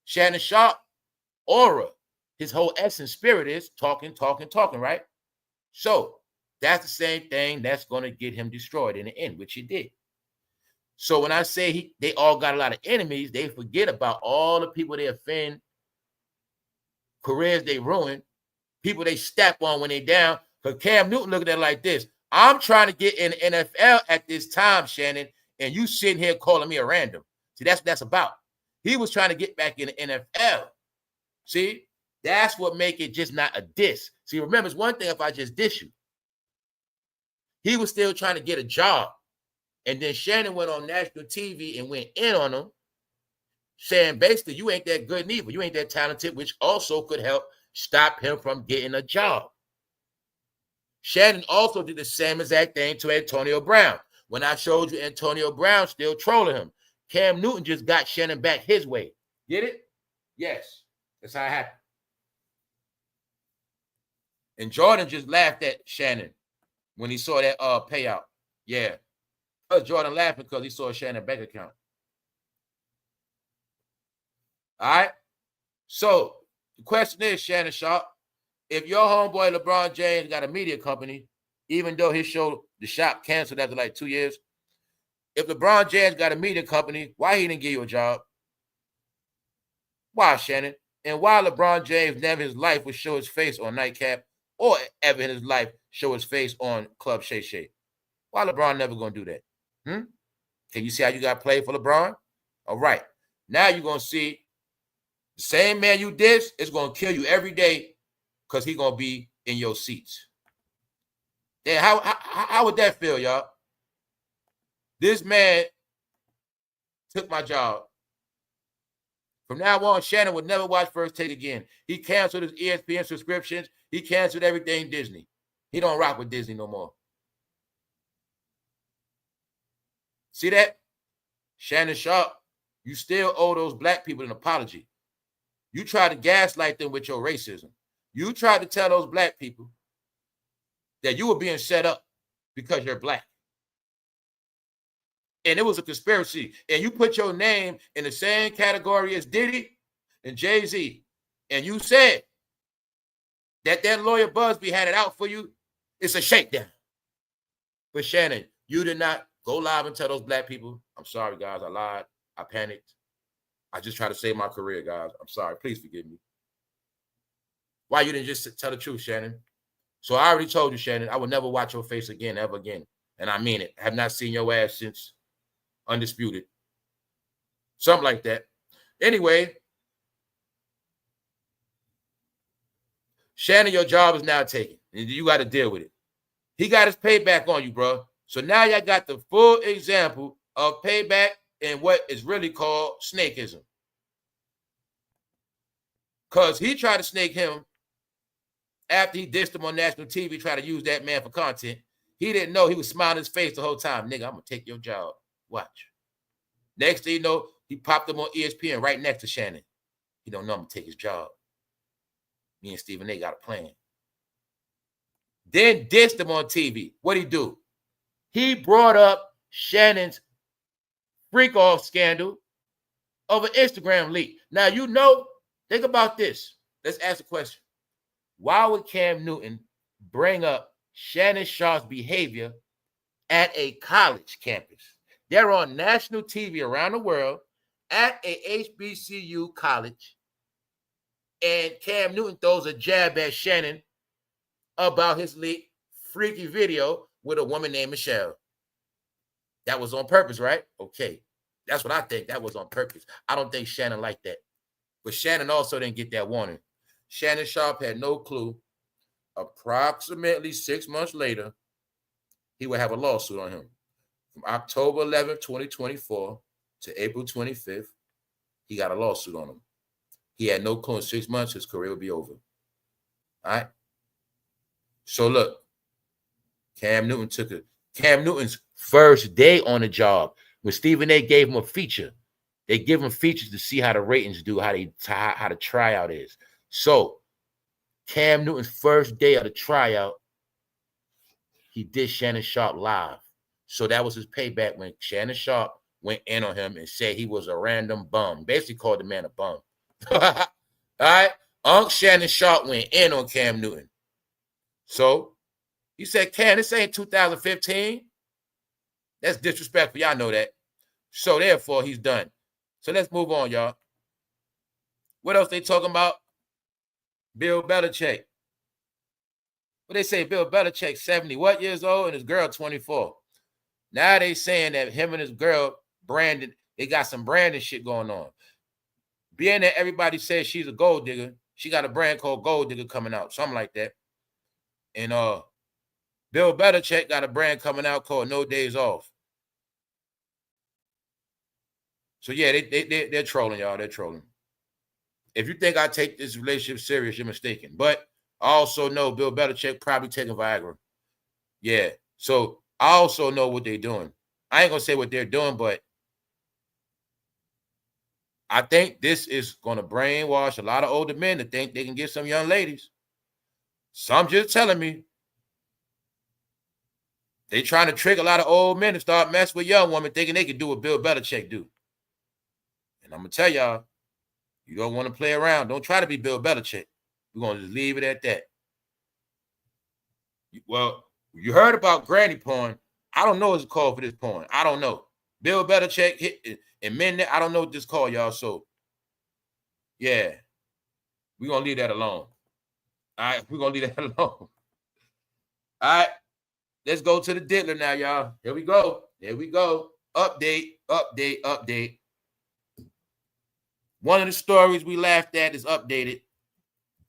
Shannon Sharpe, aura, his whole essence, spirit is talking, right? So that's the same thing that's going to get him destroyed in the end, which he did. So when I say they all got a lot of enemies, they forget about all the people they offend, careers they ruin, people they step on when they down. Because Cam Newton looking at it like this. I'm trying to get in the NFL at this time, Shannon, and you sitting here calling me a random. See, that's what that's about. He was trying to get back in the NFL. See, that's what make it just not a diss. See, remember, it's one thing if I just diss you. He was still trying to get a job. And then Shannon went on national TV and went in on him, saying basically, you ain't that good neither. You ain't that talented, which also could help stop him from getting a job. Shannon also did the same exact thing to Antonio Brown. When I showed you Antonio Brown still trolling him, Cam Newton just got Shannon back his way. Get it? Yes. That's how it happened. And Jordan just laughed at Shannon when he saw that payout. Yeah. Jordan laughing because he saw Shannon bank account. All right. So the question is, Shannon Sharpe, if your homeboy LeBron James got a media company, even though his show, The Shop, canceled after like 2 years, if LeBron James got a media company, why he didn't give you a job? Why, Shannon? And why LeBron James never in his life would show his face on Nightcap or ever in his life show his face on Club Shay Shay? Why LeBron never going to do that? Can you see how you got played for LeBron? All right. Now you're going to see the same man you diss is going to kill you every day because he's going to be in your seats. Then how would that feel, y'all? This man took my job. From now on, Shannon would never watch First Take again. He canceled his ESPN subscriptions. He canceled everything Disney. He don't rock with Disney no more. See that? Shannon Sharpe, you still owe those black people an apology. You tried to gaslight them with your racism. You tried to tell those black people that you were being set up because you're black. And it was a conspiracy. And you put your name in the same category as Diddy and Jayz. And you said that lawyer Busby had it out for you. It's a shakedown. But Shannon, you did not go live and tell those black people, I'm sorry, guys, I lied. I panicked. I just tried to save my career, guys. I'm sorry. Please forgive me. Why you didn't just tell the truth, Shannon? So I already told you, Shannon, I would never watch your face again, ever again. And I mean it. I have not seen your ass since Undisputed. Something like that. Anyway, Shannon, your job is now taken. And you got to deal with it. He got his payback on you, bro. So now y'all got the full example of payback and what is really called snakeism. Because he tried to snake him after he dissed him on national TV, tried to use that man for content. He didn't know he was smiling his face the whole time. Nigga, I'm going to take your job. Watch. Next thing you know, he popped up on ESPN right next to Shannon. He don't know I'm going to take his job. Me and Stephen A got a plan. Then dissed him on TV. What'd he do? He brought up Shannon's freak-off scandal of an Instagram leak. Now, you know, think about this. Let's ask a question. Why would Cam Newton bring up Shannon Sharpe's behavior at a college campus? They're on national TV around the world at a HBCU college, and Cam Newton throws a jab at Shannon about his leaked freaky video with a woman named Michelle. That was on purpose, right? Okay. That's what I think. That was on purpose. I don't think Shannon liked that. But Shannon also didn't get that warning. Shannon Sharpe had no clue. Approximately 6 months later, he would have a lawsuit on him. From October 11th, 2024 to April 25th, he got a lawsuit on him. He had no clue in 6 months his career would be over. All right? So look, Cam Newton's first day on the job, when Stephen A gave him a feature, they give him features to see how the ratings do, how the tryout is. So Cam Newton's first day of the tryout, he did Shannon Sharpe live. So that was his payback when Shannon Sharpe went in on him and said he was a random bum. Basically called the man a bum. All right? Shannon Sharpe went in on Cam Newton. So he said, Cam, this ain't 2015. That's disrespectful. Y'all know that. So therefore, he's done. So let's move on, y'all. What else they talking about? Bill Belichick. What they say, Bill Belichick, 70 what years old, and his girl 24. Now they saying that him and his girl, Brandon, they got some branding shit going on. Being that everybody says she's a gold digger, she got a brand called Gold Digger coming out, something like that. And Bill Belichick got a brand coming out called No Days Off. So yeah, they're trolling, y'all. They're trolling. If you think I take this relationship serious, you're mistaken. But I also know Bill Belichick probably taking Viagra. Yeah. So I also know what they're doing. I ain't gonna say what they're doing, but I think this is gonna brainwash a lot of older men to think they can get some young ladies. Some just telling me they trying to trick a lot of old men to start messing with young women, thinking they can do what Bill Belichick do. And I'm gonna tell y'all, you don't want to play around. Don't try to be Bill Belichick. We're gonna just leave it at that. Well, you heard about granny porn. I don't know what's called for this porn. I don't know. Bill Belichick hit and men. I don't know what this called, y'all. So yeah, we're gonna leave that alone. All right, we're gonna leave that alone. All right, let's go to the diddler now, y'all. Here we go. Here we go. Update. One of the stories we laughed at is updated.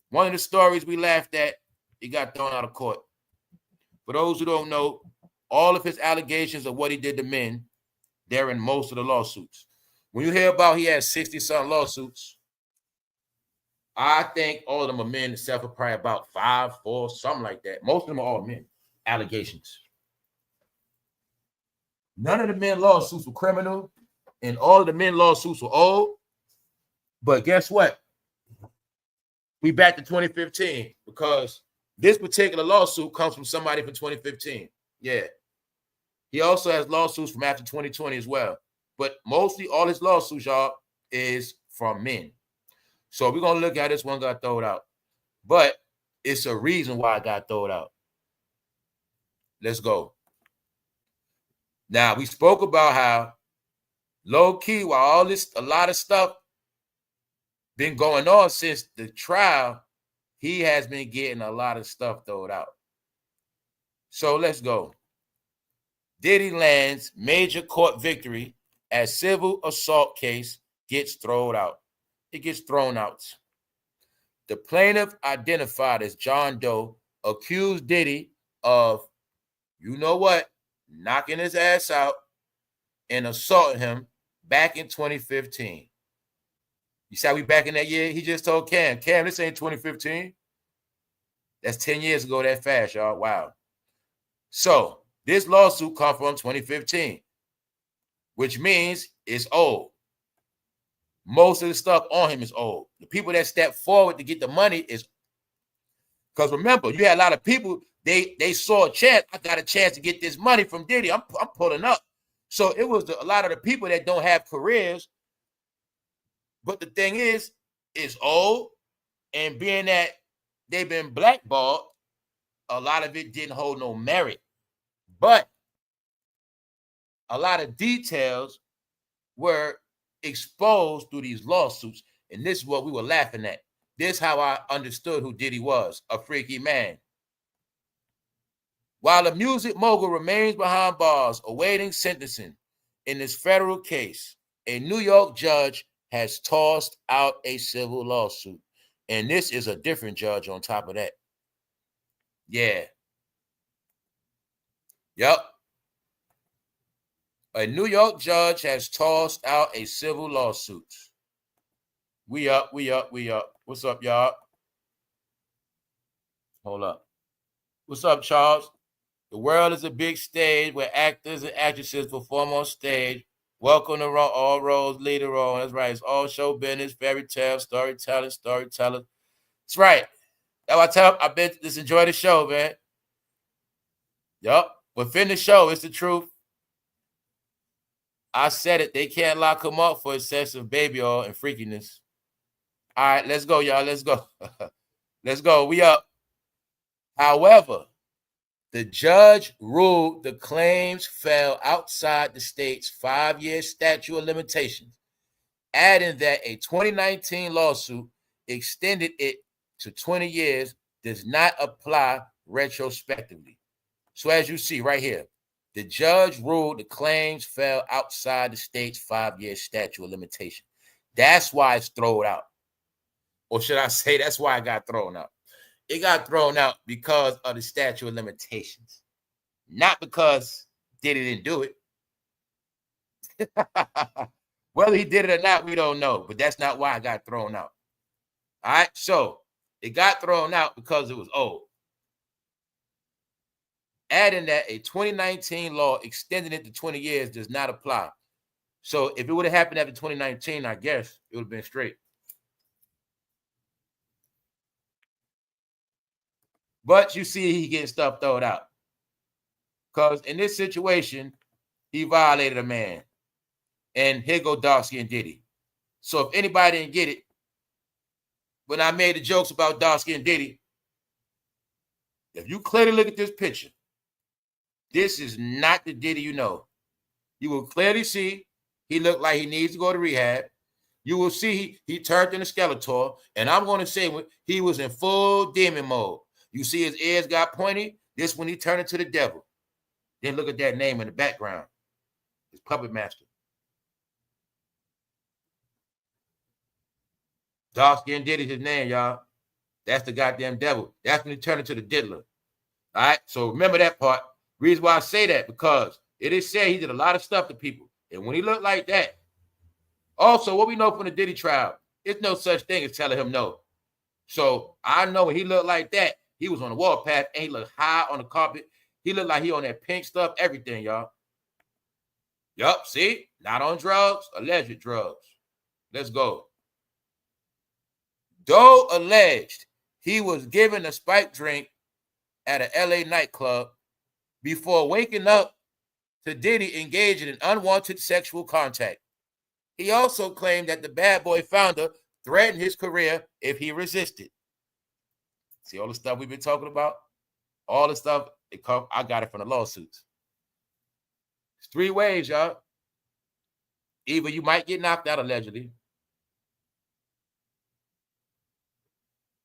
One of the stories we laughed at, he got thrown out of court. For those who don't know, all of his allegations of what he did to men, they're in most of the lawsuits. When you hear about he has 60-something lawsuits, I think all of them are men, except for probably about 5, 4, something like that. Most of them are all men. Allegations. None of the men lawsuits were criminal, and all of the men lawsuits were old. But guess what? We back to 2015 because this particular lawsuit comes from somebody from 2015. Yeah. He also has lawsuits from after 2020 as well. But mostly all his lawsuits, y'all, is from men. So we're going to look at this one got thrown out. But it's a reason why it got thrown out. Let's go. Now, we spoke about how low-key, while a lot of stuff been going on since the trial, he has been getting a lot of stuff thrown out. So let's go. Diddy lands major court victory as civil assault case gets thrown out. It gets thrown out. The plaintiff, identified as John Doe, accused Diddy of, you know what, knocking his ass out and assaulting him back in 2015. You see how we back in that year? He just told Cam, this ain't 2015. That's 10 years ago that fast, y'all. Wow. So this lawsuit comes from 2015, which means it's old. Most of the stuff on him is old. The people that step forward to get the money is, because remember, you had a lot of people, they saw a chance. I got a chance to get this money from Diddy. I'm pulling up. So it was a lot of the people that don't have careers. But the thing is, it's old. And being that they've been blackballed, a lot of it didn't hold no merit. But a lot of details were exposed through these lawsuits. And this is what we were laughing at. This is how I understood who Diddy was, a freaky man. While the music mogul remains behind bars awaiting sentencing in this federal case, a New York judge has tossed out a civil lawsuit. And this is a different judge on top of that. Yeah. Yep. A New York judge has tossed out a civil lawsuit. We up. What's up, y'all? Hold up. What's up, Charles? The world is a big stage where actors and actresses perform on stage. Welcome to all roles, lead a role. That's right. It's all show business, fairy tale, storytelling. That's right. That's what I tell them. I bet just enjoy the show, man. Yup. But finish the show. It's the truth. I said it. They can't lock him up for excessive baby oil and freakiness. All right, let's go, y'all. Let's go. Let's go. We up. However, the judge ruled the claims fell outside the state's 5-year statute of limitations, adding that a 2019 lawsuit extended it to 20 years does not apply retrospectively. So as you see right here, the judge ruled the claims fell outside the state's 5-year statute of limitation. That's why it's thrown out. Or should I say that's why it got thrown out? It got thrown out because of the statute of limitations. Not because Diddy didn't do it. Whether he did it or not, we don't know. But that's not why it got thrown out. All right? So it got thrown out because it was old. Adding that a 2019 law extending it to 20 years does not apply. So if it would have happened after 2019, I guess it would have been straight. But you see, he getting stuff thrown out. Because in this situation, he violated a man. And here go Druski and Diddy. So if anybody didn't get it, when I made the jokes about Druski and Diddy, if you clearly look at this picture, this is not the Diddy you know. You will clearly see he looked like he needs to go to rehab. You will see he turned into Skeletor. And I'm going to say he was in full demon mode. You see his ears got pointy. This when he turned into the devil. Then look at that name in the background. His puppet master. Druski and Diddy's his name, y'all. That's the goddamn devil. That's when he turned into the diddler. All right? So remember that part. Reason why I say that, because it is said he did a lot of stuff to people. And when he looked like that, also, what we know from the Diddy trial, there's no such thing as telling him no. So I know when he looked like that, he was on the warpath and he looked high on the carpet. He looked like he on that pink stuff, everything, y'all. Yup, see? Not on drugs, alleged drugs. Let's go. Doe alleged he was given a spiked drink at a LA nightclub before waking up to Diddy engaging in unwanted sexual contact. He also claimed that the bad boy founder threatened his career if he resisted. See all the stuff we've been talking about? All the stuff, I got it from the lawsuits. It's 3 ways, y'all. Either you might get knocked out allegedly.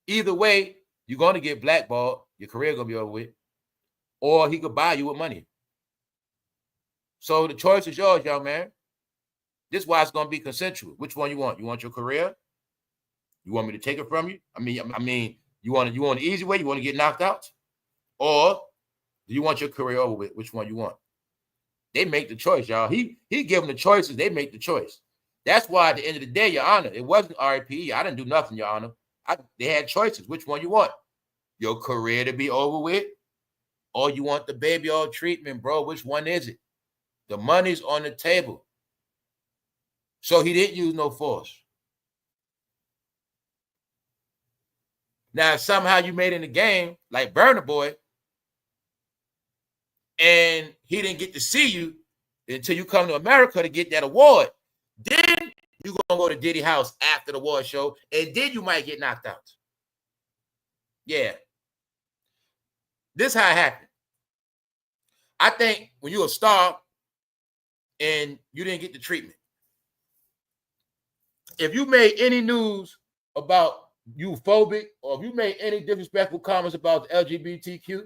Either way, you're going to get blackballed. Your career going to be over with. Or he could buy you with money. So the choice is yours, young man. This is why it's going to be consensual. Which one you want? You want your career? You want me to take it from you? I mean, you want the easy way? You want to get knocked out? Or do you want your career over with? Which one you want? They make the choice, y'all. He give them the choices. They make the choice. That's why at the end of the day, Your Honor, it wasn't RIP. I didn't do nothing, Your Honor. They had choices. Which one you want? Your career to be over with? Or you want the baby oil treatment, bro? Which one is it? The money's on the table. So he didn't use no force. Now, if somehow you made in the game, like Burna Boy, and he didn't get to see you until you come to America to get that award, then you're going to go to Diddy house after the award show, and then you might get knocked out. Yeah. This is how it happened. I think when you're a star and you didn't get the treatment, if you made any news about you phobic, or if you made any disrespectful comments about the LGBTQ,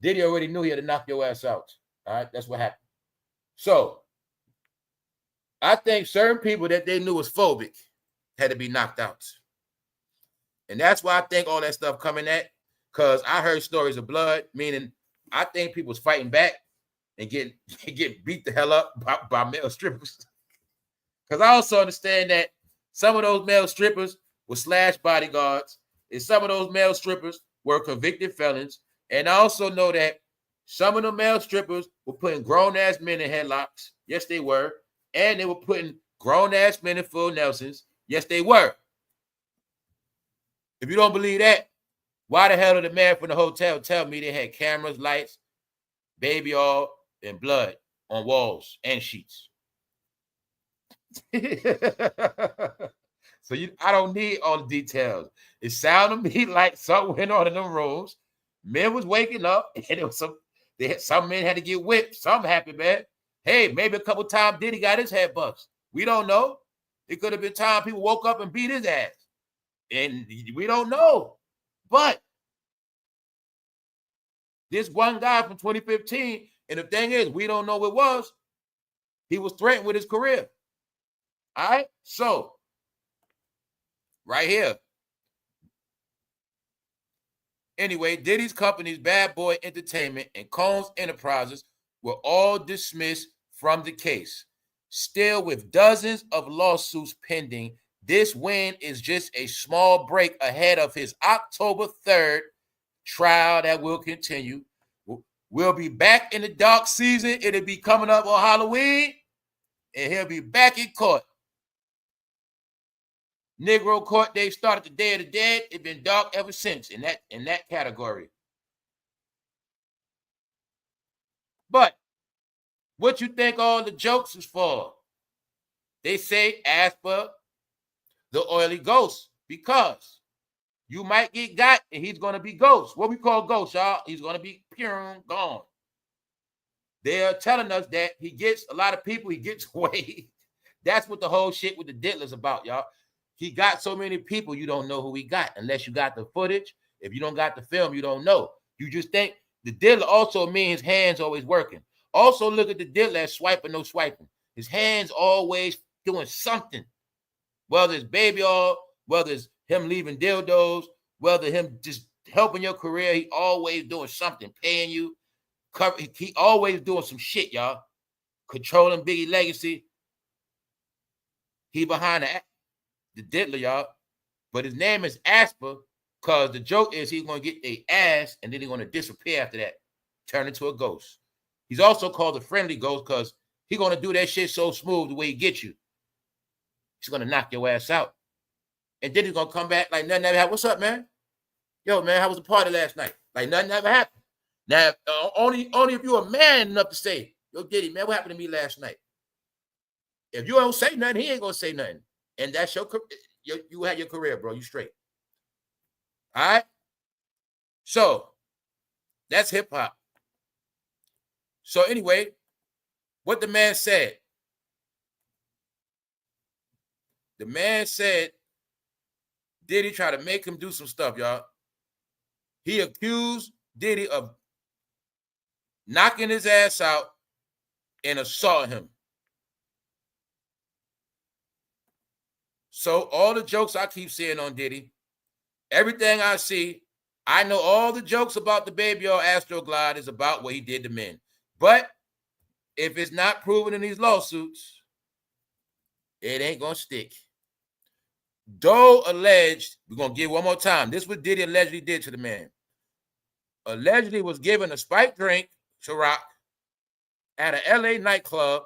Diddy already knew he had to knock your ass out. All right, that's what happened. So I think certain people that they knew was phobic had to be knocked out. And that's why I think all that stuff coming at, because I heard stories of blood, meaning I think people was fighting back and get beat the hell up by male strippers. Because I also understand that some of those male strippers were slash bodyguards, and some of those male strippers were convicted felons. And I also know that some of the male strippers were putting grown-ass men in headlocks. Yes, they were. And they were putting grown-ass men in full Nelsons. Yes, they were. If you don't believe that, why the hell did the man from the hotel tell me they had cameras, lights, baby oil, and blood on walls and sheets? So I don't need all the details. It sounded to me like something went on in them rooms. Men was waking up, and it was some men had to get whipped. Something happened, man. Hey, maybe a couple times Diddy got his head bust. We don't know. It could have been time people woke up and beat his ass. And we don't know. But this one guy from 2015, and the thing is, we don't know what it was. He was threatened with his career. All right? So, right here. Anyway, Diddy's companies, Bad Boy Entertainment and Combs Enterprises, were all dismissed from the case. Still, with dozens of lawsuits pending, this win is just a small break ahead of his October 3rd trial that will continue. We'll be back in the dark season. It'll be coming up on Halloween, and he'll be back in court. Negro court day started the Day of the Dead. It's been dark ever since in that category. But what you think all the jokes is for? They say ask for the oily ghost, because you might get got and he's going to be ghost. What we call ghost, y'all? He's going to be pure gone. They're telling us that he gets a lot of people, he gets away. That's what the whole shit with the diddler's about, y'all. He got so many people, you don't know who he got unless you got the footage. If you don't got the film, you don't know. You just think the diddler also means his hands always working. Also look at the diddler as swiping, no swiping. His hands always doing something. Whether it's baby oil, whether it's him leaving dildos, whether him just helping your career, he always doing something, paying you. He always doing some shit, y'all. Controlling Biggie legacy. He behind the diddler, y'all. But his name is Asper, because the joke is he's going to get a ass and then he's going to disappear after that, turn into a ghost. He's also called a friendly ghost because he's going to do that shit so smooth the way he gets you. He's going to knock your ass out. And then he's going to come back like nothing ever happened. What's up, man? Yo, man, how was the party last night? Like nothing ever happened. Now, only if you're a man enough to say, yo, Diddy, man, what happened to me last night? If you don't say nothing, he ain't going to say nothing. And that's you had your career, bro. You straight. All right? So, that's hip-hop. So, anyway, what the man said. The man said Diddy tried to make him do some stuff, y'all. He accused Diddy of knocking his ass out and assault him. So all the jokes I keep seeing on Diddy, everything I see, I know all the jokes about the baby or Astroglide is about what he did to men. But if it's not proven in these lawsuits, it ain't gonna stick. Though alleged, we're gonna give one more time. This is what Diddy allegedly did to the man. Allegedly was given a spiked drink to rock at an LA nightclub.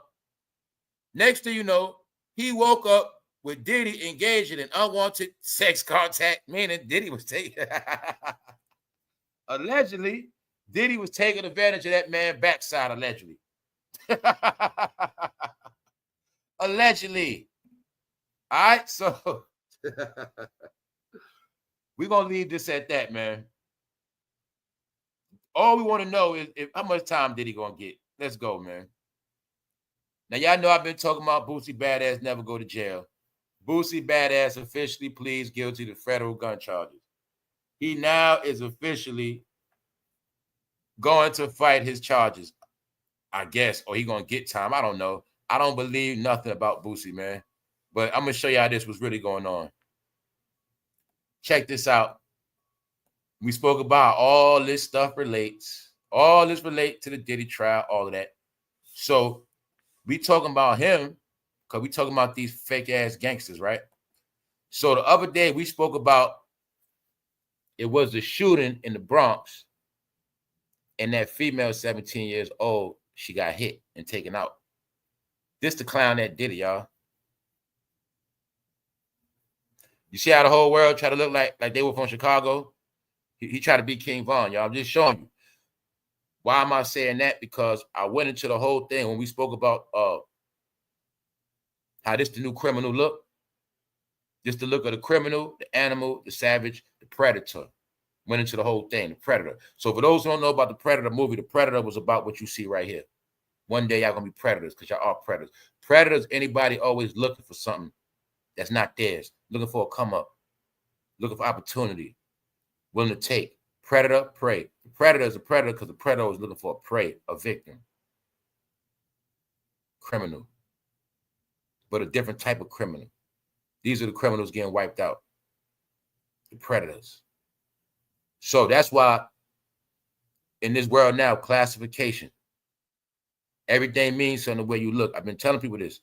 Next thing you know, he woke up with Diddy engaged in an unwanted sex contact, meaning Diddy was taking allegedly, Diddy was taking advantage of that man's backside, allegedly. Allegedly. All right, so we're gonna leave this at that, man. All we want to know is how much time Diddy gonna get. Let's go, man. Now, y'all know I've been talking about Boosie Badass never go to jail. Boosie Badass officially pleads guilty to federal gun charges. He now is officially going to fight his charges, I guess, or he gonna get time. I don't know. I don't believe nothing about Boosie, man. But I'm gonna show y'all this what's really going on. Check this out. We spoke about all this stuff relates. All this relate to the Diddy trial, all of that. So we talking about him because we talking about these fake ass gangsters, right? So the other day we spoke about it was the shooting in the Bronx, and that female 17 years old, she got hit and taken out. This the clown that did it, y'all. You see how the whole world try to look like they were from Chicago? He tried to be King Von, y'all. I'm just showing you. Why am I saying that? Because I went into the whole thing when we spoke about how this the new criminal look. Just the look of the criminal, the animal, the savage, the predator. Went into the whole thing, the Predator. So for those who don't know about the Predator movie, the Predator was about what you see right here. One day y'all gonna be predators because y'all are predators. Predators, anybody always looking for something that's not theirs, looking for a come up, looking for opportunity, willing to take. Predator, prey. The predator is a predator because the predator is looking for a prey, a victim. Criminal. But a different type of criminal. These are the criminals getting wiped out. The predators. So that's why in this world now, classification. Everything means something the way you look. I've been telling people this.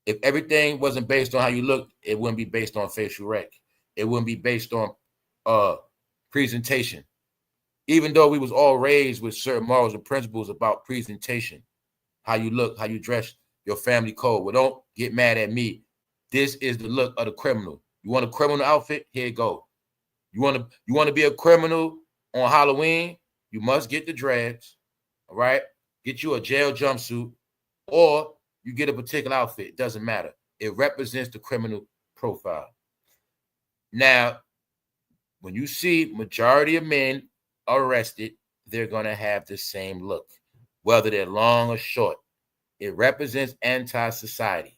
If everything wasn't based on how you look, it wouldn't be based on facial rec. It wouldn't be based on presentation. Even though we was all raised with certain morals and principles about presentation, how you look, how you dress, your family code. Well, don't get mad at me. This is the look of the criminal. You want a criminal outfit? Here you go. You want to be a criminal on Halloween? You must get the dreads, all right? Get you a jail jumpsuit, or you get a particular outfit. It doesn't matter. It represents the criminal profile. Now, when you see majority of men arrested, they're going to have the same look, whether they're long or short. It represents anti-society.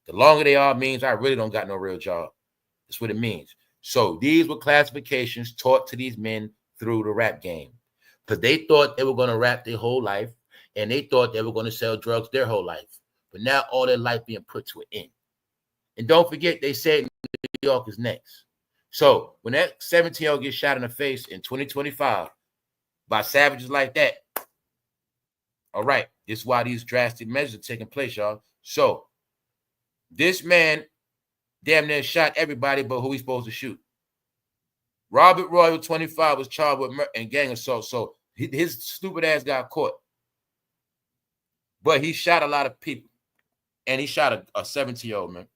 The longer they are means I really don't got no real job. That's what it means. So these were classifications taught to these men through the rap game because they thought they were going to rap their whole life and they thought they were going to sell drugs their whole life. But now all their life being put to an end. And don't forget, they said New York is next. So when that 17-year-old gets shot in the face in 2025 by savages like that, all right, this is why these drastic measures are taking place, y'all. So this man damn near shot everybody but who he's supposed to shoot. Robert Royal, 25, was charged with murder and gang assault. So his stupid ass got caught. But he shot a lot of people. And he shot a 17-year-old, man.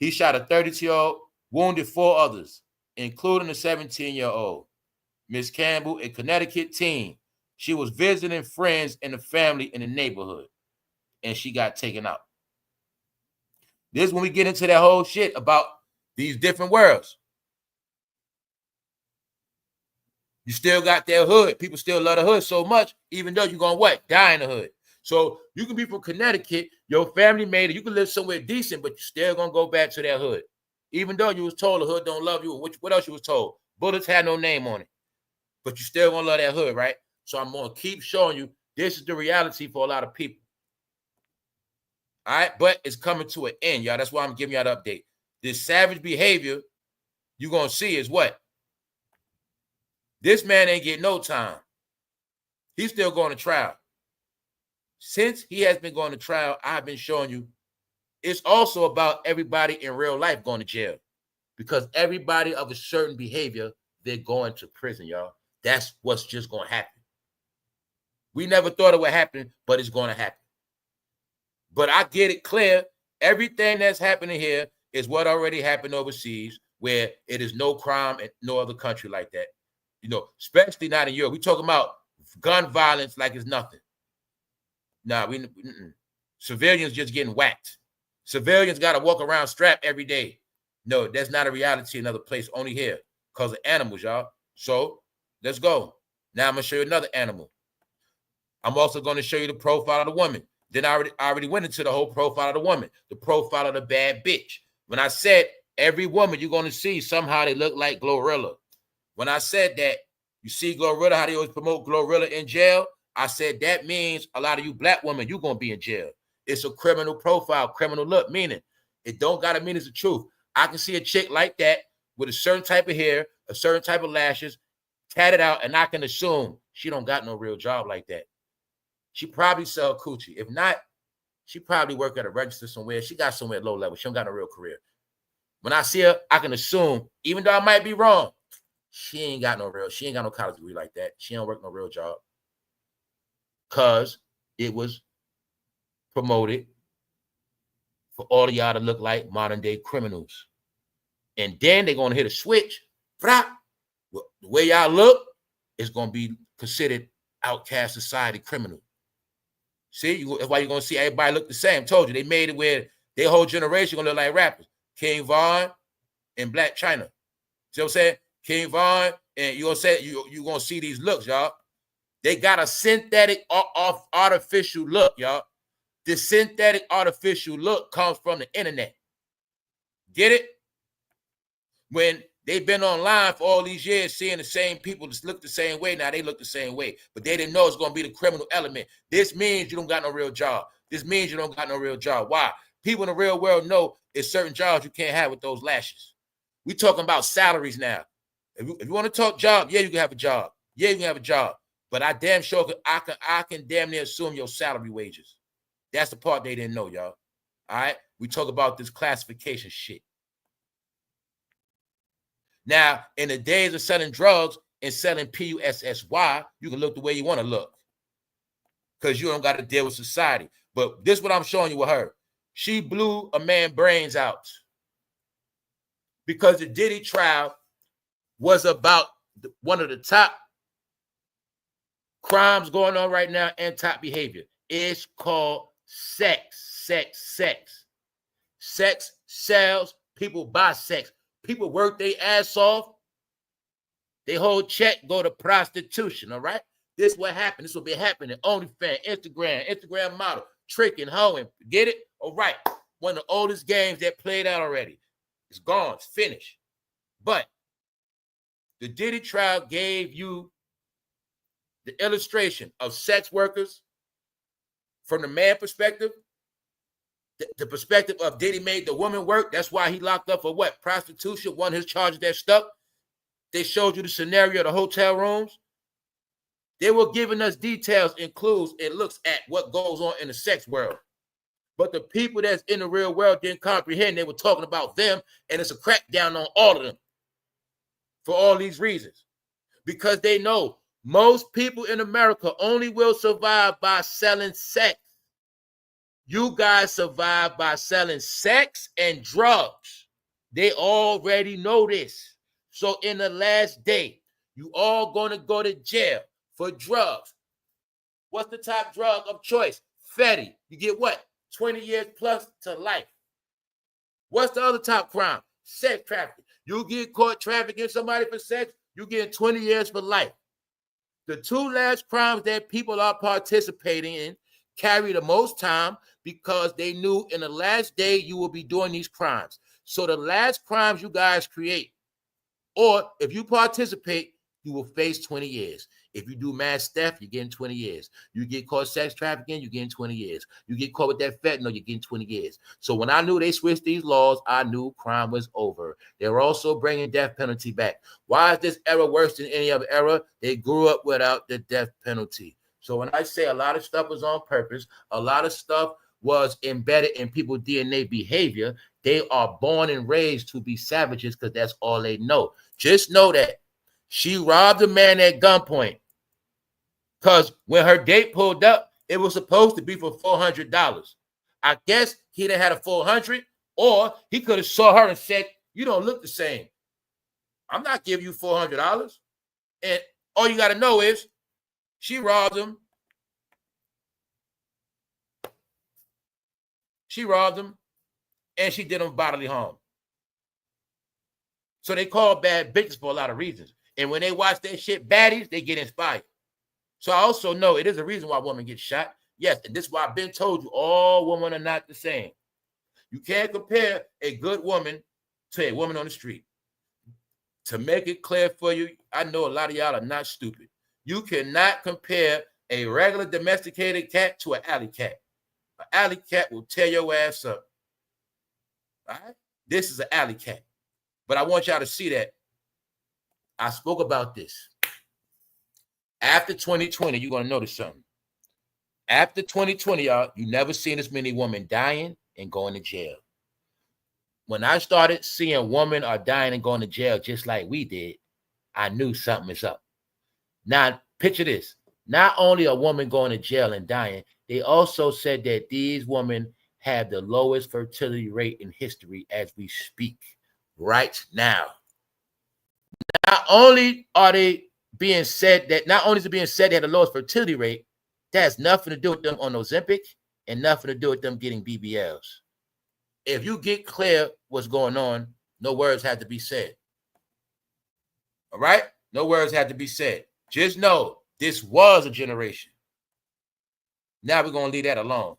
He shot a 32-year-old, wounded 4 others, including a 17-year-old. Miss Campbell, a Connecticut teen. She was visiting friends and a family in the neighborhood. And she got taken out. This is when we get into that whole shit about these different worlds. You still got that hood. People still love the hood so much, even though you're going to what? Die in the hood. So you can be from Connecticut, your family made it, you can live somewhere decent, but you're still going to go back to that hood. Even though you was told the hood don't love you. What else you was told? Bullets had no name on it. But you still going to love that hood, right? So I'm going to keep showing you this is the reality for a lot of people. All right, but it's coming to an end, y'all. That's why I'm giving y'all the update. This savage behavior you're going to see is what? This man ain't getting no time. He's still going to trial. Since he has been going to trial, I've been showing you it's also about everybody in real life going to jail, because everybody of a certain behavior, they're going to prison, y'all. That's what's just going to happen. We never thought it would happen, but it's going to happen. But I get it clear. Everything that's happening here is what already happened overseas, where it is no crime in no other country like that. You know, especially not in Europe. We talking about gun violence like it's nothing. Nah, civilians just getting whacked. Civilians got to walk around strapped every day. No, that's not a reality in another place, only here, because of animals, y'all. So let's go. Now I'm going to show you another animal. I'm also going to show you the profile of the woman. Then I already went into the whole profile of the woman, the profile of the bad bitch. When I said every woman you're going to see, somehow they look like Glorilla. When I said that, you see Glorilla, how they always promote Glorilla in jail, I said that means a lot of you black women, you're going to be in jail. It's a criminal profile, criminal look, meaning it don't got to mean it's the truth. I can see a chick like that with a certain type of hair, a certain type of lashes, tatted out, and I can assume she don't got no real job like that. She probably sell coochie. If not, she probably work at a register somewhere. She got somewhere low level. She don't got no real career. When I see her, I can assume, even though I might be wrong, she ain't got no college degree like that. She don't work no real job. Because it was promoted for all of y'all to look like modern day criminals. And then they're going to hit a switch. The way y'all look is going to be considered outcast society criminal. See, that's why you're going to see everybody look the same. Told you, they made it where their whole generation going to look like rappers. King Von and Black China. See what I'm saying? King Von, and you're going to see these looks, y'all. They got a synthetic artificial look, y'all. The synthetic artificial look comes from the internet. Get it? When they've been online for all these years, seeing the same people just look the same way. Now they look the same way, but they didn't know it's going to be the criminal element. This means you don't got no real job. This means you don't got no real job. Why? People in the real world know it's certain jobs you can't have with those lashes. We talking about salaries now. If you want to talk job, yeah, you can have a job. Yeah, you can have a job. But I damn sure I can damn near assume your salary wages. That's the part they didn't know, y'all. All right? We talk about this classification shit. Now, in the days of selling drugs and selling PUSSY, you can look the way you want to look, because you don't got to deal with society. But this is what I'm showing you with her. She blew a man's brains out because the Diddy trial was about one of the top crimes going on right now and top behavior. It's called sex. Sex sells. People buy sex. People work their ass off. They whole check go to prostitution, all right? This what happened. This will be happening. OnlyFans, Instagram model, tricking, hoeing. Get it? All right. One of the oldest games that played out already. It's gone. It's finished. But the Diddy trial gave you the illustration of sex workers from the man perspective, the perspective of Diddy made the woman work. That's why he locked up for what? Prostitution, one of his charges that stuck. They showed you the scenario of the hotel rooms. They were giving us details and clues and looks at what goes on in the sex world. But the people that's in the real world didn't comprehend. They were talking about them, and it's a crackdown on all of them for all these reasons. Because they know most people in America only will survive by selling sex. You guys survive by selling sex and drugs. They already know this. So in the last day, you all going to go to jail for drugs. What's the top drug of choice? Fetty. You get what? 20 years plus to life. What's the other top crime? Sex trafficking. You get caught trafficking somebody for sex, you get 20 years for life. The two last crimes that people are participating in carry the most time because they knew in the last day you will be doing these crimes. So the last crimes you guys create, or if you participate, you will face 20 years. If you do mass theft, you're getting 20 years. You get caught sex trafficking, you're getting 20 years. You get caught with that fentanyl, you're getting 20 years. So when I knew they switched these laws, I knew crime was over. They were also bringing death penalty back. Why is this era worse than any other era? They grew up without the death penalty. So when I say a lot of stuff was on purpose, a lot of stuff was embedded in people's DNA behavior, they are born and raised to be savages because that's all they know. Just know that she robbed a man at gunpoint because when her date pulled up, it was supposed to be for $400. I guess he didn't have a $400, or he could have saw her and said, "You don't look the same. I'm not giving you $400." And all you got to know is she robbed him. She robbed him, and she did him bodily harm. So they call bad bitches for a lot of reasons. And when they watch that shit, baddies, they get inspired. So I also know it is a reason why women get shot. Yes, and this is why I've been told you all women are not the same. You can't compare a good woman to a woman on the street. To make it clear for you, I know a lot of y'all are not stupid. You cannot compare a regular domesticated cat to an alley cat. An alley cat will tear your ass up. All right? This is an alley cat. But I want y'all to see that I spoke about this. After 2020, you're going to notice something. After 2020, y'all, you never seen this many women dying and going to jail. When I started seeing women are dying and going to jail just like we did, I knew something is up. Now, picture this. Not only a woman going to jail and dying, they also said that these women have the lowest fertility rate in history as we speak right now. Not only are they being said that, not only is it being said they have the lowest fertility rate, that has nothing to do with them on Ozempic and nothing to do with them getting BBLs. If you get clear what's going on, no words have to be said. All right? No words have to be said. Just know this was a generation. Now we're going to leave that alone.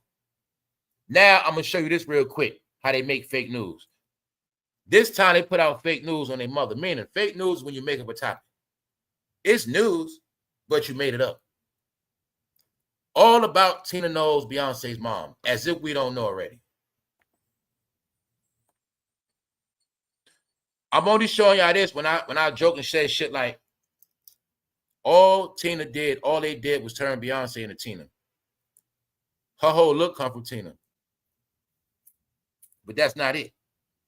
Now I'm going to show you this real quick, how they make fake news. This time they put out fake news on their mother, meaning fake news when you make up a topic. It's news, but you made it up. All about Tina knows Beyonce's mom, as if we don't know already. I'm only showing y'all this when I joke and say shit like, all Tina did, all they did was turn Beyonce into Tina. Her whole look come from Tina. But that's not it.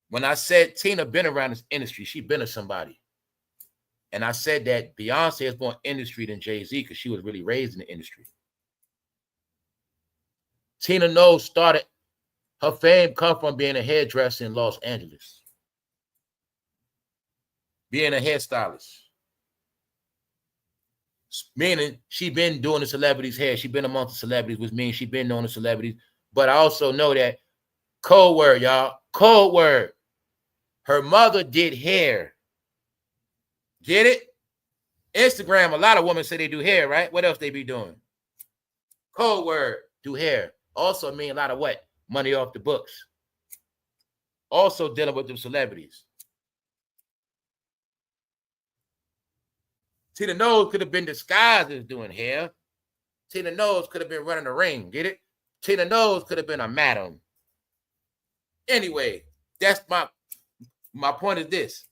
When I said Tina been around this industry, she been to somebody. And I said that Beyonce is more industry than Jayz because she was really raised in the industry. Tina Knowles started, her fame come from being a hairdresser in Los Angeles. Being a hairstylist. Meaning she been doing the celebrities' hair. She been amongst the celebrities, which means she been knowing the celebrities. But I also know that, code word, y'all, code word, her mother did hair. Get it? Instagram, a lot of women say they do hair, right? What else they be doing? Code word, do hair. Also mean a lot of what? Money off the books. Also dealing with them celebrities. Tina Knowles could have been disguised as doing hair. Tina Knowles could have been running the ring. Get it? Tina Knowles could have been a madam. Anyway, that's my point is this.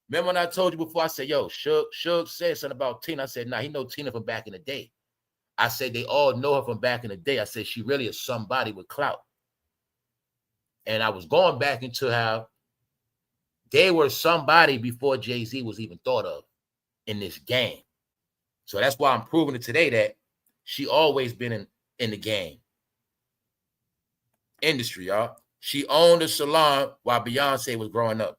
Remember when I told you before, I said, yo, Suge said something about Tina. I said, nah, he know Tina from back in the day. I said, they all know her from back in the day. I said, she really is somebody with clout. And I was going back into how they were somebody before Jay-Z was even thought of in this game. So that's why I'm proving it today that she always been in the game. Industry, y'all. She owned a salon while Beyonce was growing up.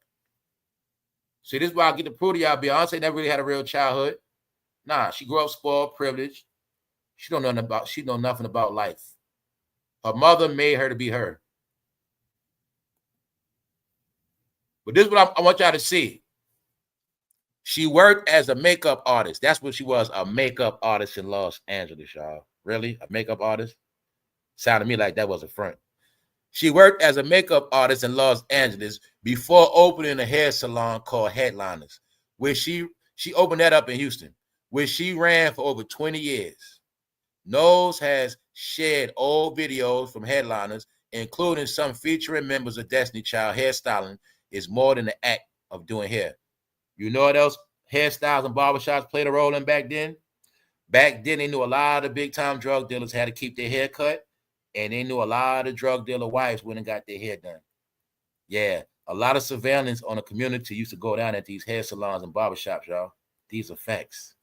See, this is why I get to prove to y'all Beyonce never really had a real childhood. Nah, she grew up spoiled, privileged. She know nothing about life. Her mother made her to be her. But this is what I want y'all to see. She worked as a makeup artist. That's what she was, a makeup artist in Los Angeles, y'all. Really? A makeup artist? Sounded to me like that was a front. She worked as a makeup artist in Los Angeles before opening a hair salon called Headliners, where she She opened that up in Houston, where she ran for over 20 years. Knowles has shared old videos from headliners, including some featuring members of Destiny Child. Hairstyling is more than the act of doing hair. You know what else hairstyles and barbershops played a role in back then? Back then, they knew a lot of big-time drug dealers had to keep their hair cut, and they knew a lot of drug dealer wives went and got their hair done. Yeah, a lot of surveillance on the community used to go down at these hair salons and barbershops, y'all. These are facts.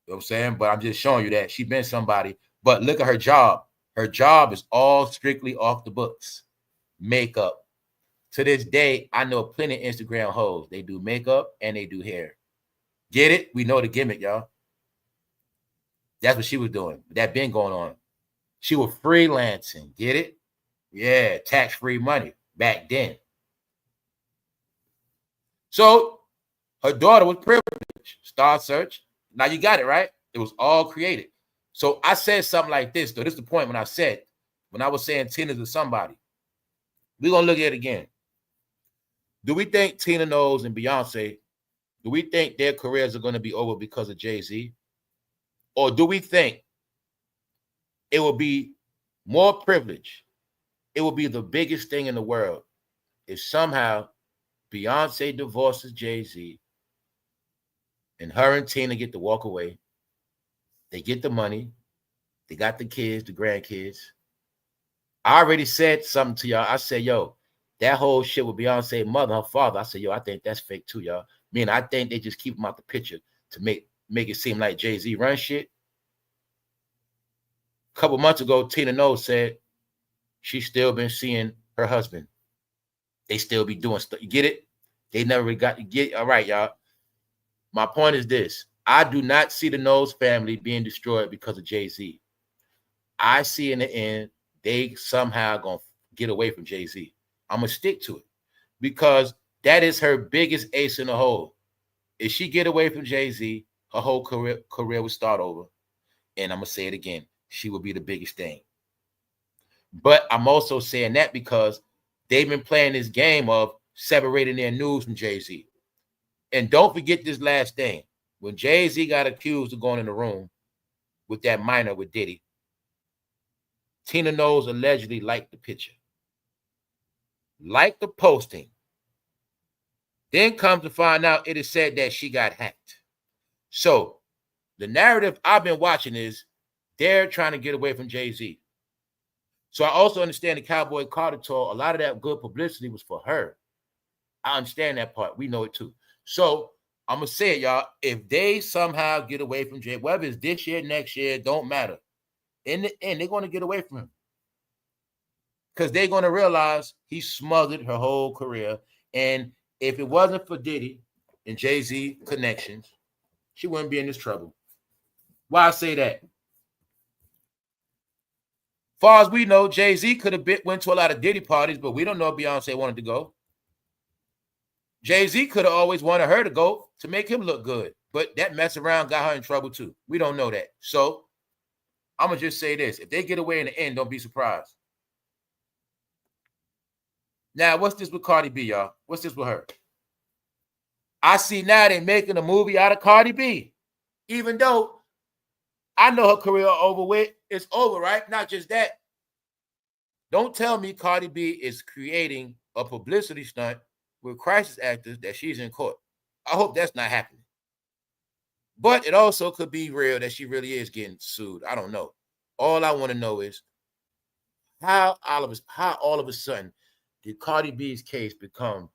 You know what I'm saying? But I'm just showing you that she been somebody. But look at her job. Her job is all strictly off the books. Makeup. To this day, I know plenty of Instagram hoes. They do makeup and they do hair. Get it? We know the gimmick, y'all. That's what she was doing. That been going on. She was freelancing. Get it? Yeah, tax-free money back then. So her daughter was privileged. Star Search. Now you got it, right? It was all created. So I said something like this, though. This is the point when I was saying Tina's to somebody. We're going to look at it again. Do we think Tina Knowles and Beyonce, do we think their careers are going to be over because of Jay-Z? Or do we think it will be more privilege? It will be the biggest thing in the world if somehow Beyonce divorces Jay-Z and her and Tina get to walk away. They get the money. They got the kids, the grandkids. I already said something to y'all. I said, yo, that whole shit with Beyonce's mother, her father, I said, yo, I think that's fake too, y'all. I think they just keep them out the picture to make it seem like Jay-Z run shit. A couple months ago, Tina Knowles said she's still been seeing her husband. They still be doing stuff. You get it? They never really got to get. All right, y'all. My point is this. I do not see the Knowles family being destroyed because of Jay-Z. I see in the end, they somehow going to get away from Jay-Z. I'm going to stick to it because that is her biggest ace in the hole. If she get away from Jay-Z, her whole career will start over. And I'm going to say it again. She will be the biggest thing. But I'm also saying that because they've been playing this game of separating their news from Jay-Z. And don't forget this last thing. When Jay-Z got accused of going in the room with that minor with Diddy, Tina Knowles allegedly liked the picture. Liked the posting. Then comes to find out it is said that she got hacked. So the narrative I've been watching is they're trying to get away from Jay-Z. So I also understand the Cowboy Carter tour. A lot of that good publicity was for her. I understand that part. We know it too. So I'm going to say it, y'all. If they somehow get away from Jay, whether it's this year, next year, don't matter. In the end, they're going to get away from him. Because they're going to realize he smothered her whole career. And if it wasn't for Diddy and Jay-Z connections, she wouldn't be in this trouble. Why I say that? Far as we know, Jay-Z could have went to a lot of Diddy parties, but we don't know if Beyonce wanted to go. Jay-Z could have always wanted her to go to make him look good, but that mess around got her in trouble too. We don't know that. So I'm going to just say this. If they get away in the end, don't be surprised. Now, what's this with Cardi B, y'all? What's this with her? I see now they're making a movie out of Cardi B. Even though I know her career over with. It's over, right? Not just that. Don't tell me Cardi B is creating a publicity stunt with crisis actors that she's in court. I hope that's not happening. But it also could be real that she really is getting sued. I don't know. All I want to know is how all of a sudden did Cardi B's case become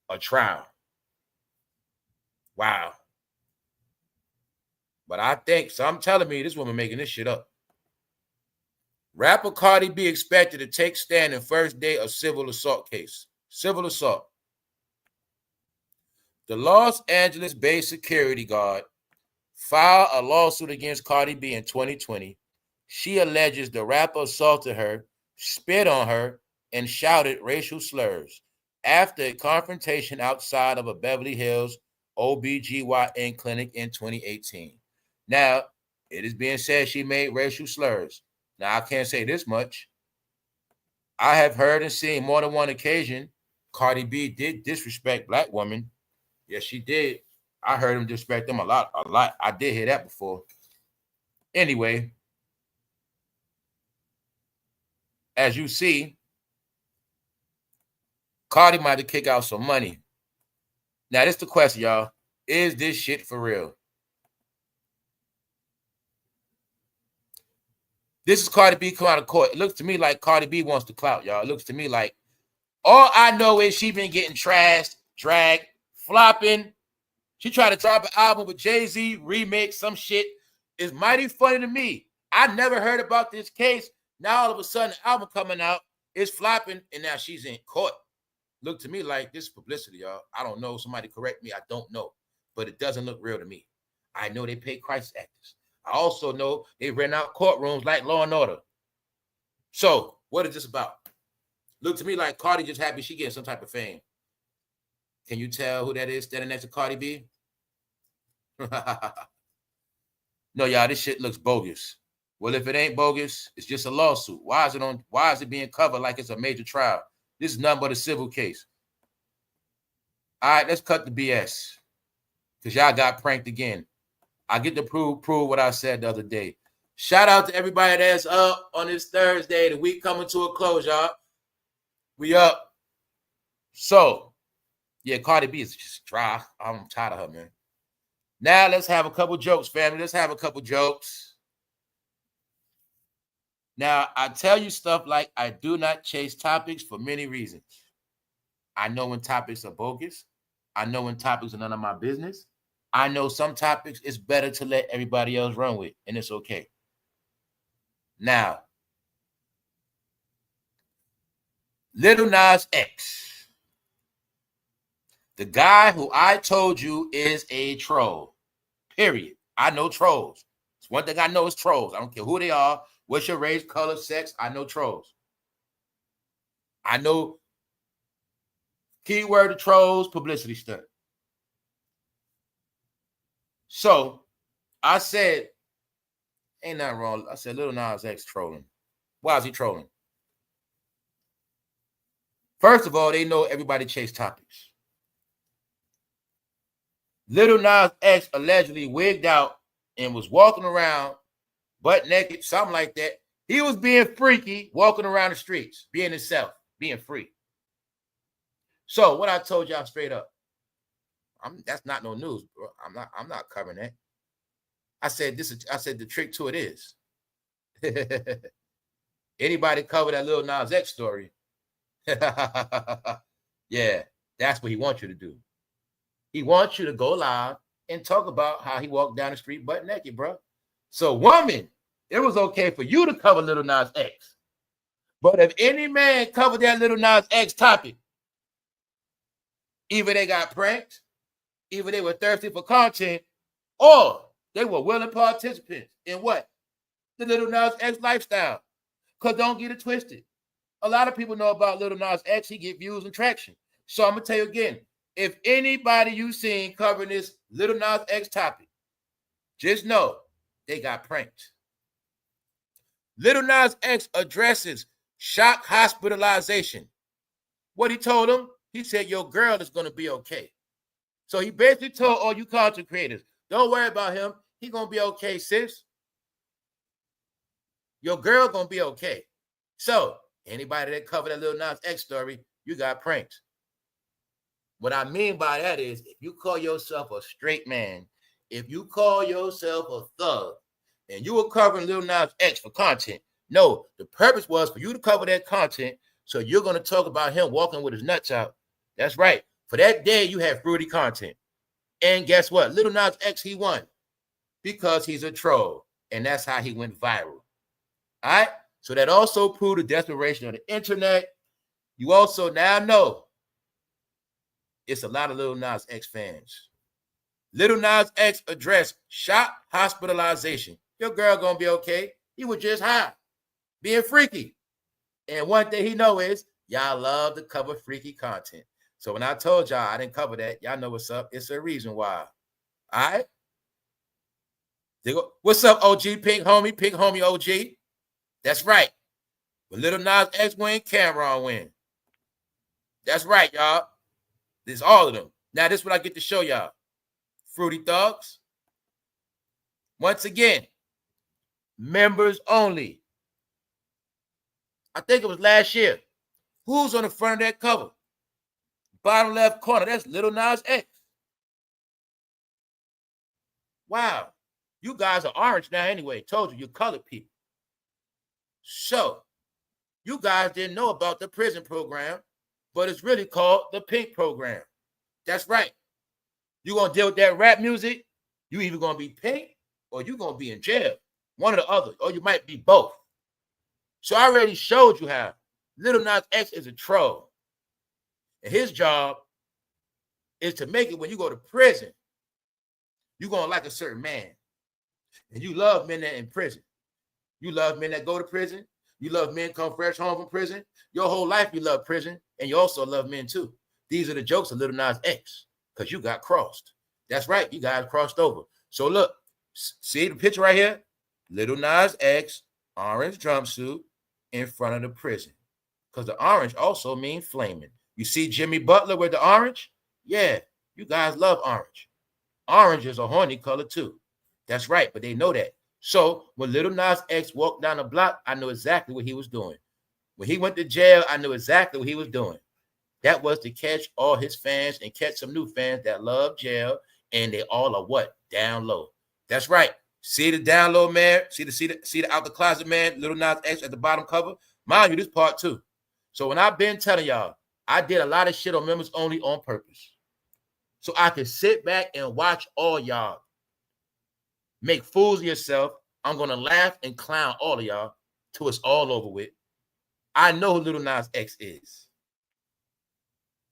a trial? Wow. But I think some telling me this woman making this shit up. Rapper Cardi B expected to take stand in first day of civil assault case. Civil assault. The Los Angeles-based security guard filed a lawsuit against Cardi B in 2020. She alleges the rapper assaulted her, spit on her, and shouted racial slurs after a confrontation outside of a Beverly Hills OBGYN clinic in 2018. Now, it is being said she made racial slurs. Now, I can't say this much. I have heard and seen more than one occasion Cardi B did disrespect black women. Yes, she did. I heard him disrespect them a lot. I did hear that before. Anyway, as you see, Cardi might have kicked out some money. Now, this is the question, y'all. Is this shit for real? This is Cardi B come out of court. It looks to me like Cardi B wants the clout, y'all. It looks to me like all I know is she been getting trashed, dragged, flopping. She tried to drop an album with Jay-Z, remix, some shit. It's mighty funny to me. I never heard about this case. Now all of a sudden, the album coming out, it's flopping, and now she's in court. Look to me like this is publicity, y'all. I don't know. Somebody correct me. I don't know. But it doesn't look real to me. I know they pay crisis actors. I also know they rent out courtrooms like Law and Order. So, what is this about? Look to me like Cardi just happy she getting some type of fame. Can you tell who that is standing next to Cardi B? No, y'all, this shit looks bogus. Well, if it ain't bogus, it's just a lawsuit. Why is it being covered like it's a major trial? This is nothing but a civil case. All right, let's cut the BS. Because y'all got pranked again. I get to prove what I said the other day. Shout out to everybody that's up on this Thursday. The week coming to a close, y'all. We up. So, yeah, Cardi B is just dry. I'm tired of her, man. Now, let's have a couple jokes, family. Let's have a couple jokes. Now, I tell you stuff like I do not chase topics for many reasons. I know when topics are bogus. I know when topics are none of my business. I know some topics it's better to let everybody else run with, and it's okay. Now, Lil Nas X, the guy who I told you is a troll, period. I know trolls. It's one thing I know is trolls. I don't care who they are, what's your race, color, sex. I know trolls. I know keyword of trolls, publicity stunt. So I said, ain't nothing wrong. I said, Lil Nas X trolling. Why is he trolling? First of all, they know everybody chase topics. Lil Nas X allegedly wigged out and was walking around butt naked, something like that. He was being freaky, walking around the streets, being himself, being free. So what I told y'all straight up, that's not no news, bro. I'm not covering that. I said the trick to it is. Anybody cover that Lil Nas X story? Yeah, that's what he wants you to do. He wants you to go live and talk about how he walked down the street butt naked, bro. So, woman, it was okay for you to cover Lil Nas X. But if any man covered that Lil Nas X topic, either they got pranked, either they were thirsty for content, or they were willing participants in what? The Lil Nas X lifestyle. Because don't get it twisted. A lot of people know about Lil Nas X. He get views and traction. So I'm going to tell you again, if anybody you seen covering this Lil Nas X topic, just know they got pranked. Lil Nas X addresses shock hospitalization. What he told him, he said, your girl is going to be okay. So he basically told all you content creators, don't worry about him. He going to be okay, sis. Your girl going to be okay. So anybody that covered that Lil Nas X story, you got pranked. What I mean by that is, if you call yourself a straight man, if you call yourself a thug, and you were covering Lil Nas X for content, no, the purpose was for you to cover that content, so you're going to talk about him walking with his nuts out. That's right. For that day, you had fruity content. And guess what? Lil Nas X, he won. Because he's a troll. And that's how he went viral. All right? So that also proved the desperation of the internet. You also now know it's a lot of Lil Nas X fans. Lil Nas X addressed shock hospitalization. Your girl gonna be okay. He was just high, being freaky. And one thing he know is y'all love to cover freaky content. So when I told y'all I didn't cover that, y'all know what's up. It's a reason why. All right? What's up, OG? Pink homie OG? That's right. When Lil Nas X win, Cameron win. That's right, y'all. This is all of them. Now, this is what I get to show y'all. Fruity Thugs. Once again, members only. I think it was last year. Who's on the front of that cover? Bottom left corner. That's Lil Nas X. Wow. You guys are orange now anyway. Told you, you're colored people. So, you guys didn't know about the prison program, but it's really called the pink program. That's right. You're going to deal with that rap music, you either going to be pink or you're going to be in jail. One or the other, or you might be both. So I already showed you how Lil Nas X is a troll. And his job is to make it when you go to prison, you're going to like a certain man. And you love men that are in prison. You love men that go to prison. You love men come fresh home from prison. Your whole life you love prison, and you also love men too. These are the jokes of Lil Nas X, because you got crossed. That's right, you guys crossed over. So look, see the picture right here? Lil Nas X, orange jumpsuit in front of the prison. Because the orange also means flaming. You see Jimmy Butler with the orange? Yeah, you guys love orange. Orange is a horny color too. That's right, but they know that. So when Lil Nas X walked down the block, I knew exactly what he was doing. When he went to jail, I knew exactly what he was doing. That was to catch all his fans and catch some new fans that love jail, and they all are what? Down low. That's right. See the down low man? See the out the closet man, Lil Nas X at the bottom cover? Mind you, this part too. So when I've been telling y'all, I did a lot of shit on members only on purpose. So I could sit back and watch all y'all make fools of yourself. I'm going to laugh and clown all of y'all till it's all over with. I know who Lil Nas X is.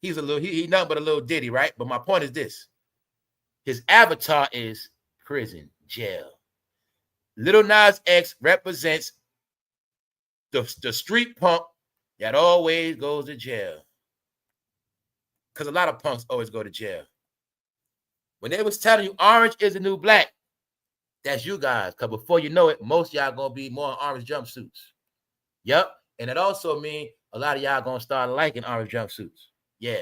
He's nothing but a little Diddy, right? But my point is this. His avatar is prison, jail. Lil Nas X represents the street punk that always goes to jail. Because a lot of punks always go to jail. When they was telling you orange is the new black, that's you guys. Because before you know it, most of y'all going to be more in orange jumpsuits. Yep. And it also means a lot of y'all going to start liking orange jumpsuits. Yeah.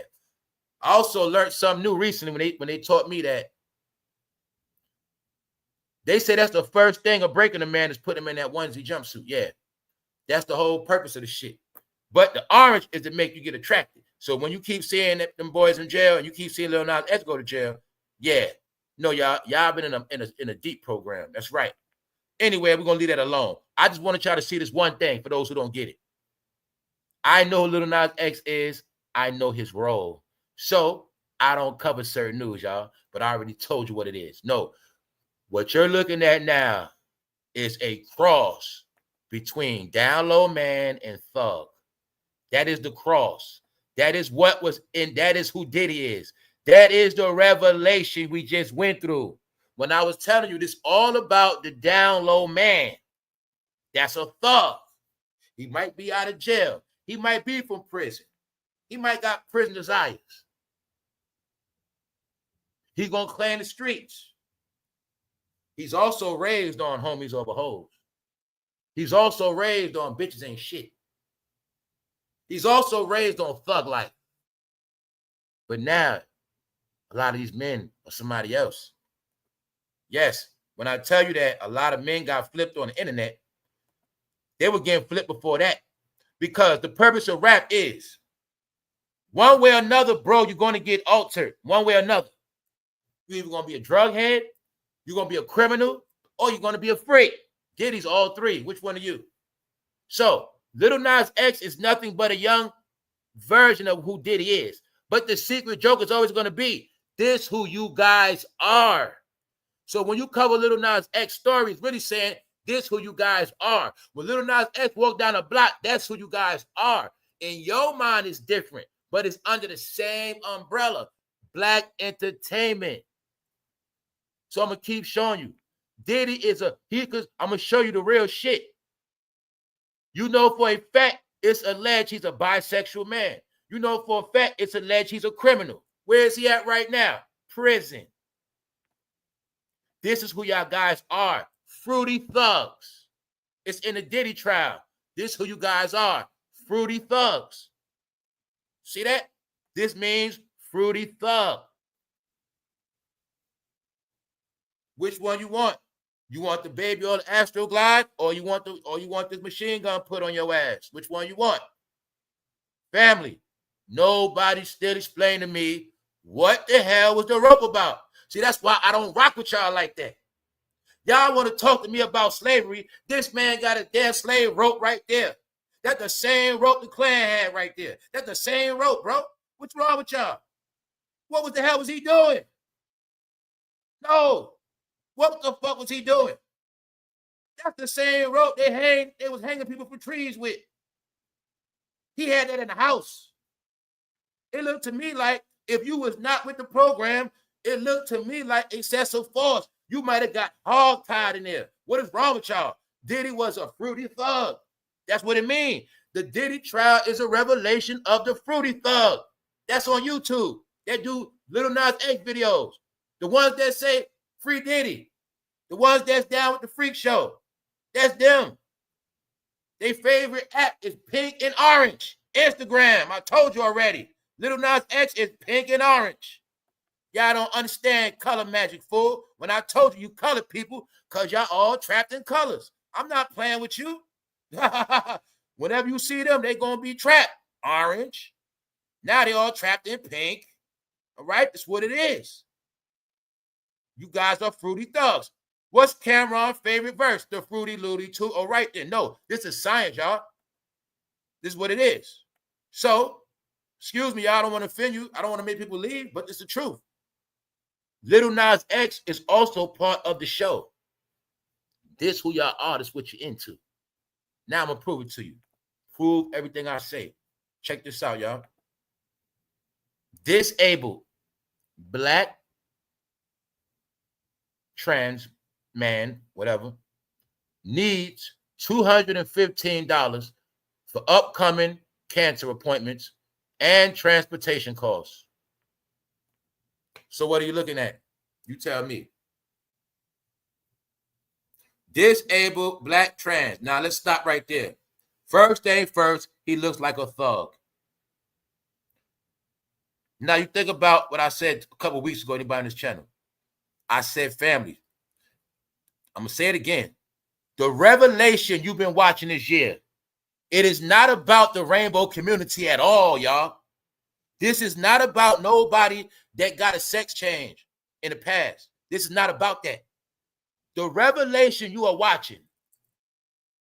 I also learned something new recently when they taught me that they say that's the first thing of breaking a man is putting him in that onesie jumpsuit. Yeah. That's the whole purpose of the shit. But the orange is to make you get attracted. So when you keep seeing them boys in jail and you keep seeing Lil Nas X go to jail, yeah. No, y'all been in a deep program. That's right. Anyway, we're going to leave that alone. I just want to try to see this one thing for those who don't get it. I know who Lil Nas X is. I know his role. So I don't cover certain news, y'all, but I already told you what it is. No, what you're looking at now is a cross between Down Low Man and Thug. That is the cross. That is what was in, that is who Diddy is. That is the revelation we just went through. When I was telling you this all about the Down Low Man. That's a thug. He might be out of jail. He might be from prison. He might got prison desires. He's going to clean the streets. He's also raised on homies over hoes. He's also raised on bitches ain't shit. He's also raised on thug life. But now, a lot of these men are somebody else. Yes, when I tell you that a lot of men got flipped on the internet, they were getting flipped before that. Because the purpose of rap is, one way or another, bro, you're going to get altered. One way or another. You're either going to be a drug head, you're going to be a criminal, or you're going to be a freak. Diddy's all three. Which one are you? So, Lil Nas X is nothing but a young version of who Diddy is. But the secret joke is always going to be, this who you guys are. So when you cover Lil Nas X story, it's really saying, this who you guys are. When Lil Nas X walk down the block, that's who you guys are. In your mind, it's different, but it's under the same umbrella, Black entertainment. So I'm going to keep showing you. Diddy is because I'm going to show you the real shit. You know for a fact, it's alleged he's a bisexual man. You know for a fact, it's alleged he's a criminal. Where is he at right now? Prison. This is who y'all guys are. Fruity thugs. It's in the Diddy trial. This is who you guys are. Fruity thugs. See that? This means fruity thug. Which one you want? You want the baby on the Astroglide, or you want this machine gun put on your ass? Which one you want? Family, nobody still explained to me what the hell was the rope about. See, that's why I don't rock with y'all like that. Y'all want to talk to me about slavery. This man got a damn slave rope right there. That's the same rope the Klan had right there. That's the same rope, bro. What's wrong with y'all? What the hell was he doing? No. What the fuck was he doing? That's the same rope they was hanging people from trees with. He had that in the house. It looked to me like if you was not with the program, it looked to me like excessive force. You might have got hog-tied in there. What is wrong with y'all? Diddy was a fruity thug. That's what it means. The Diddy trial is a revelation of the fruity thug. That's on YouTube. They do Lil Nas X videos. The ones that say free Diddy. The ones that's down with the freak show. That's them. Their favorite app is pink and orange. Instagram, I told you already. Lil Nas X is pink and orange. Y'all don't understand color magic, fool. When I told you colored people, because y'all all trapped in colors. I'm not playing with you. Whenever you see them, they're going to be trapped. Orange. Now they all trapped in pink. All right? That's what it is. You guys are fruity thugs. What's Cameron's favorite verse? The Fruity Looty 2. All right then. No, this is science, y'all. This is what it is. So, excuse me, y'all. I don't want to offend you. I don't want to make people leave, but it's the truth. Lil Nas X is also part of the show. This who y'all are. This what you're into. Now I'm going to prove it to you. Prove everything I say. Check this out, y'all. Disabled black trans man, whatever, needs $215 for upcoming cancer appointments and transportation costs. So what are you looking at? You tell me. Disabled black trans. Now let's stop right there. First thing first, he looks like a thug. Now you think about what I said a couple of weeks ago, anybody on this channel. I said family. I'm going to say it again. The revelation you've been watching this year, it is not about the rainbow community at all, y'all. This is not about nobody that got a sex change in the past. This is not about that. The revelation you are watching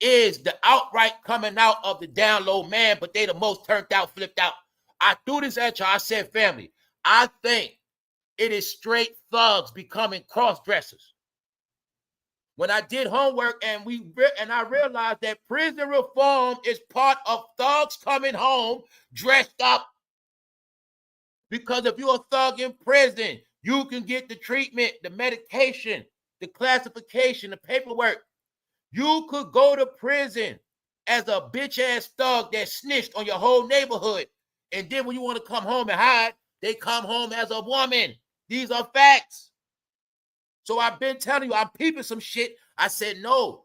is the outright coming out of the down low man, but they the most turned out, flipped out. I threw this at y'all. I said, family, I think it is straight thugs becoming cross-dressers. When I did homework and I realized that prison reform is part of thugs coming home dressed up. Because if you're a thug in prison, you can get the treatment, the medication, the classification, the paperwork. You could go to prison as a bitch-ass thug that snitched on your whole neighborhood. And then when you want to come home and hide, they come home as a woman. These are facts. So I've been telling you, I'm peeping some shit. I said, no,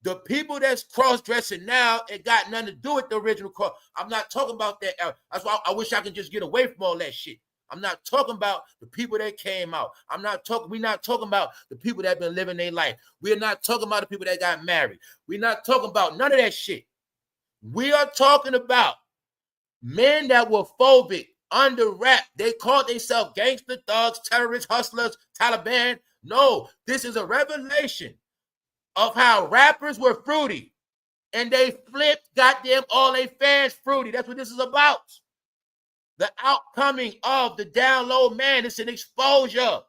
the people that's cross-dressing now, it got nothing to do with the original cross. I'm not talking about that. That's why I wish I could just get away from all that shit. I'm not talking about the people that came out. We're not talking about the people that been living their life. We're not talking about the people that got married. We're not talking about none of that shit. We are talking about men that were phobic, under rap. They called themselves gangster thugs, terrorists, hustlers, Taliban. No, this is a revelation of how rappers were fruity. And they flipped goddamn all their fans fruity. That's what this is about. The outcoming of the down low man. It's an exposure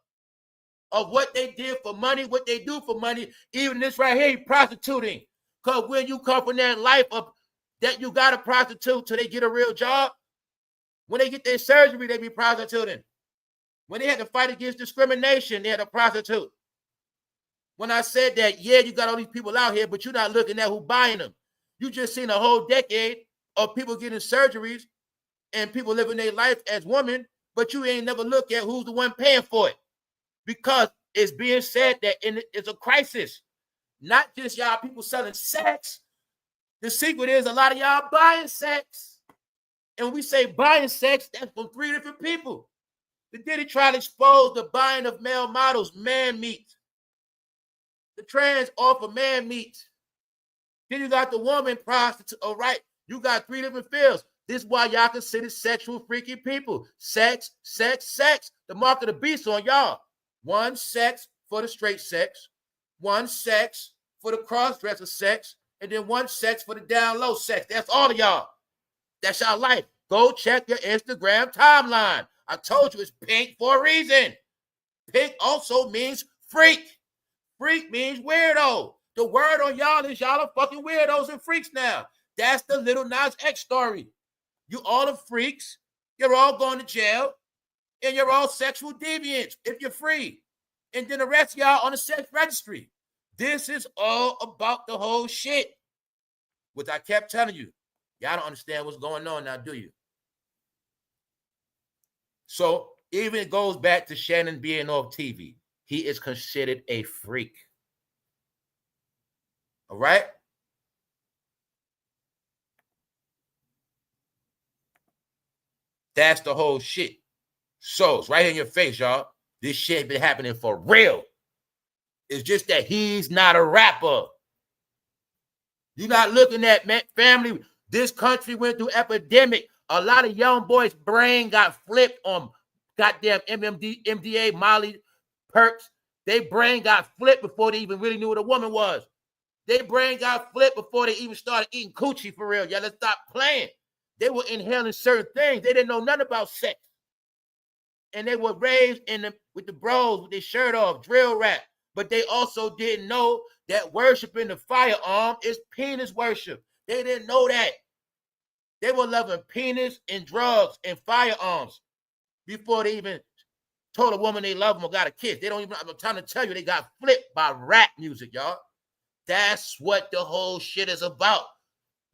of what they did for money, what they do for money. Even this right here, prostituting. Because when you come from that life of that you got to prostitute till they get a real job, when they get their surgery, they be prostituting. When they had to fight against discrimination, they had to prostitute. When I said that, yeah, you got all these people out here, but you're not looking at who buying them. You just seen a whole decade of people getting surgeries and people living their life as women, but you ain't never look at who's the one paying for it. Because it's being said that it's a crisis. Not just y'all people selling sex. The secret is a lot of y'all buying sex. And when we say buying sex, that's from 3 different people. The Diddy trial exposed the buying of male models, man meat. The trans offer man meat. Then you got the woman prostitute. All right, you got 3 different fields. This is why y'all consider sexual freaky people. Sex, sex, sex. The mark of the beast on y'all. 1 sex for the straight sex, 1 sex for the cross-dresser sex, and then 1 sex for the down low sex. That's all of y'all. That's y'all life. Go check your Instagram timeline. I told you it's pink for a reason. Pink also means freak. Freak means weirdo. The word on y'all is y'all are fucking weirdos and freaks now. That's the Lil Nas X story. You all the freaks. You're all going to jail. And you're all sexual deviants if you're free. And then the rest of y'all on the sex registry. This is all about the whole shit. Which I kept telling you. Y'all don't understand what's going on now, do you? So even it goes back to Shannon being off TV. He is considered a freak. All right? That's the whole shit. So it's right in your face, y'all. This shit been happening for real. It's just that he's not a rapper. You're not looking at, man, family. This country went through epidemic. A lot of young boys' brain got flipped on goddamn MDA, Molly, perks. Their brain got flipped before they even really knew what a woman was. Their brain got flipped before they even started eating coochie for real. Y'all, let's stop playing. They were inhaling certain things. They didn't know nothing about sex. And they were raised with the bros with their shirt off, drill rap. But they also didn't know that worshiping the firearm is penis worship. They didn't know that. They were loving penis and drugs and firearms before they even told a woman they love them or got a kiss. They don't even, I'm trying to tell you, they got flipped by rap music, y'all. That's what the whole shit is about.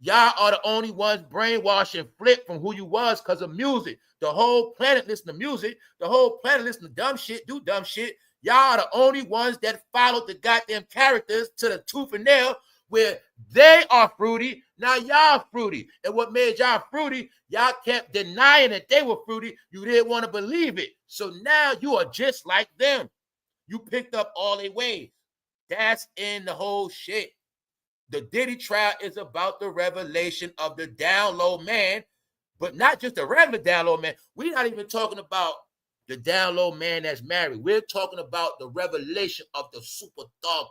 Y'all are the only ones brainwashed and flipped from who you was because of music. The whole planet listen to music. The whole planet listen to dumb shit, do dumb shit. Y'all are the only ones that followed the goddamn characters to the tooth and nail where they are fruity. Now y'all fruity. And what made y'all fruity, y'all kept denying that they were fruity. You didn't want to believe it. So now you are just like them. You picked up all their ways. That's in the whole shit. The Diddy trial is about the revelation of the down low man, but not just the regular down low man. We're not even talking about the down low man that's married. We're talking about the revelation of the super thug.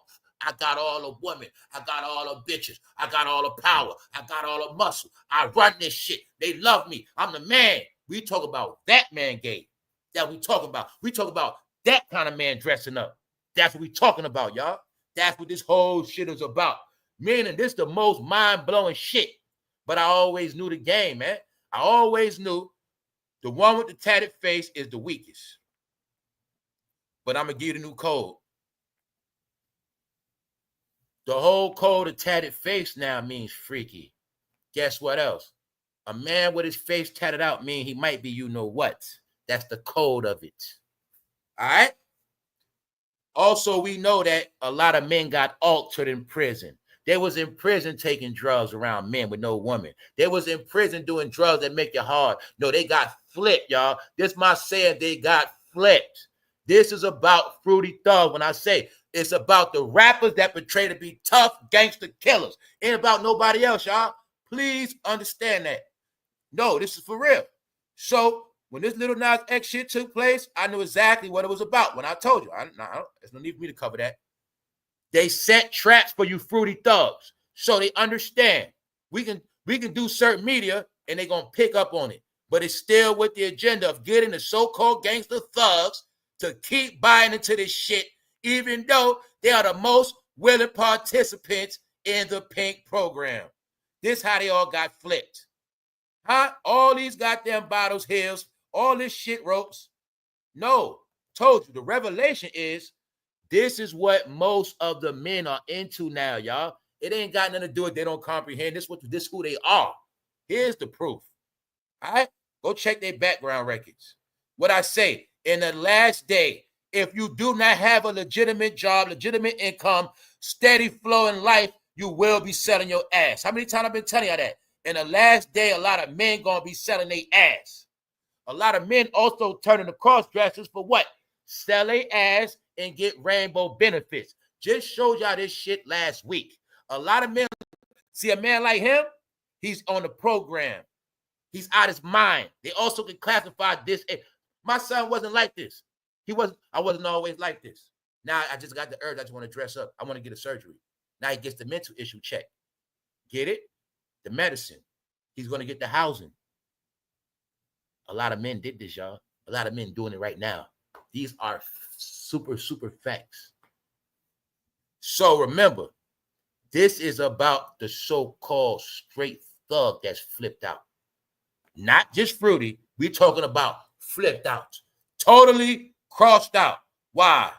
I got all the women. I got all the bitches. I got all the power. I got all the muscle. I run this shit. They love me. I'm the man. We talk about that man game. That we talking about. We talk about that kind of man dressing up. That's what we talking about, y'all. That's what this whole shit is about. Meaning this the most mind-blowing shit. But I always knew the game, man. I always knew the one with the tatted face is the weakest. But I'm going to give you the new code. The whole code of tatted face now means freaky. Guess what else? A man with his face tatted out means he might be you know what. That's the code of it. All right? Also, we know that a lot of men got altered in prison. They was in prison taking drugs around men with no woman. They was in prison doing drugs that make you hard. No, they got flipped, y'all. This my saying, they got flipped. This is about Fruity Thug. When I say it's about the rappers that portray to be tough gangster killers. Ain't about nobody else, y'all. Please understand that. No, this is for real. So when this Lil Nas X shit took place, I knew exactly what it was about. When I told you, there's no need for me to cover that. They set traps for you fruity thugs. So they understand. We can do certain media and they're going to pick up on it. But it's still with the agenda of getting the so-called gangster thugs to keep buying into this shit, even though they are the most willing participants in the pink program. This is how they all got flipped. Huh? All these goddamn bottles, hills, all this shit ropes. No. Told you, the revelation is this is what most of the men are into now, y'all. It ain't got nothing to do with they don't comprehend. This is who they are. Here's the proof. All right? Go check their background records. What I say, in the last day, if you do not have a legitimate job, legitimate income, steady flow in life, you will be selling your ass. How many times I've been telling you that? In the last day, a lot of men going to be selling their ass. A lot of men also turning to cross-dressers for what? Sell their ass and get rainbow benefits. Just showed y'all this shit last week. A lot of men, see a man like him, he's on the program. He's out his mind. They also can classify this. My son wasn't like this. I wasn't always like this. Now I just got the urge. I just want to dress up. I want to get a surgery. Now he gets the mental issue checked. Get it? The medicine. He's going to get the housing. A lot of men did this, y'all. A lot of men doing it right now. These are super, super facts. So remember, this is about the so-called straight thug that's flipped out. Not just fruity. We're talking about flipped out. Totally crossed out. Why?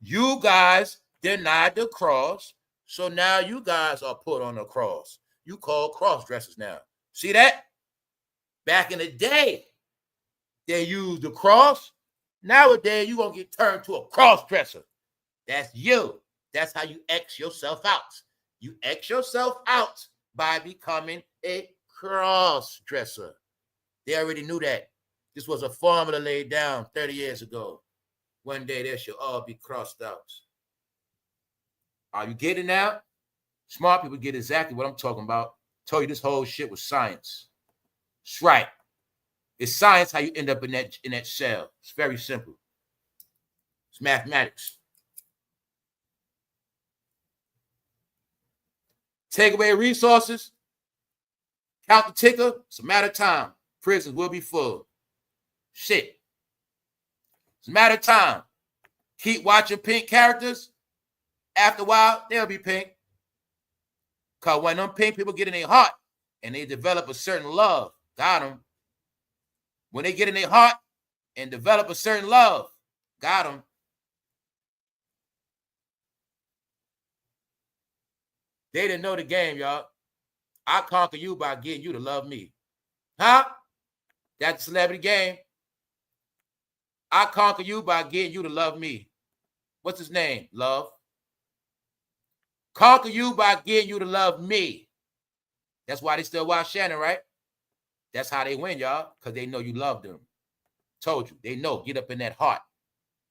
You guys denied the cross, so now you guys are put on the cross. You call cross-dressers now. See that? Back in the day, they used the cross. Nowadays, you're going to get turned to a cross-dresser. That's you. That's how you X yourself out. You X yourself out by becoming a cross-dresser. They already knew that. This was a formula laid down 30 years ago. One day they should all be crossed out. Are you getting now? Smart people get exactly what I'm talking about. Told you this whole shit was science. It's right. It's science how you end up in that cell. It's very simple. It's mathematics. Take away resources. Count the ticker. It's a matter of time. Prisons will be full. Shit. It's a matter of time. Keep watching pink characters. After a while, they'll be pink. Because when them pink people get in their heart and they develop a certain love, got them. When they get in their heart and develop a certain love, got them. They didn't know the game, y'all. I conquer you by getting you to love me. Huh? That's the celebrity game. I conquer you by getting you to love me. What's his name? Love. Conquer you by getting you to love me. That's why they still watch Shannon, right? That's how they win, y'all, because they know you love them. Told you. They know. Get up in that heart.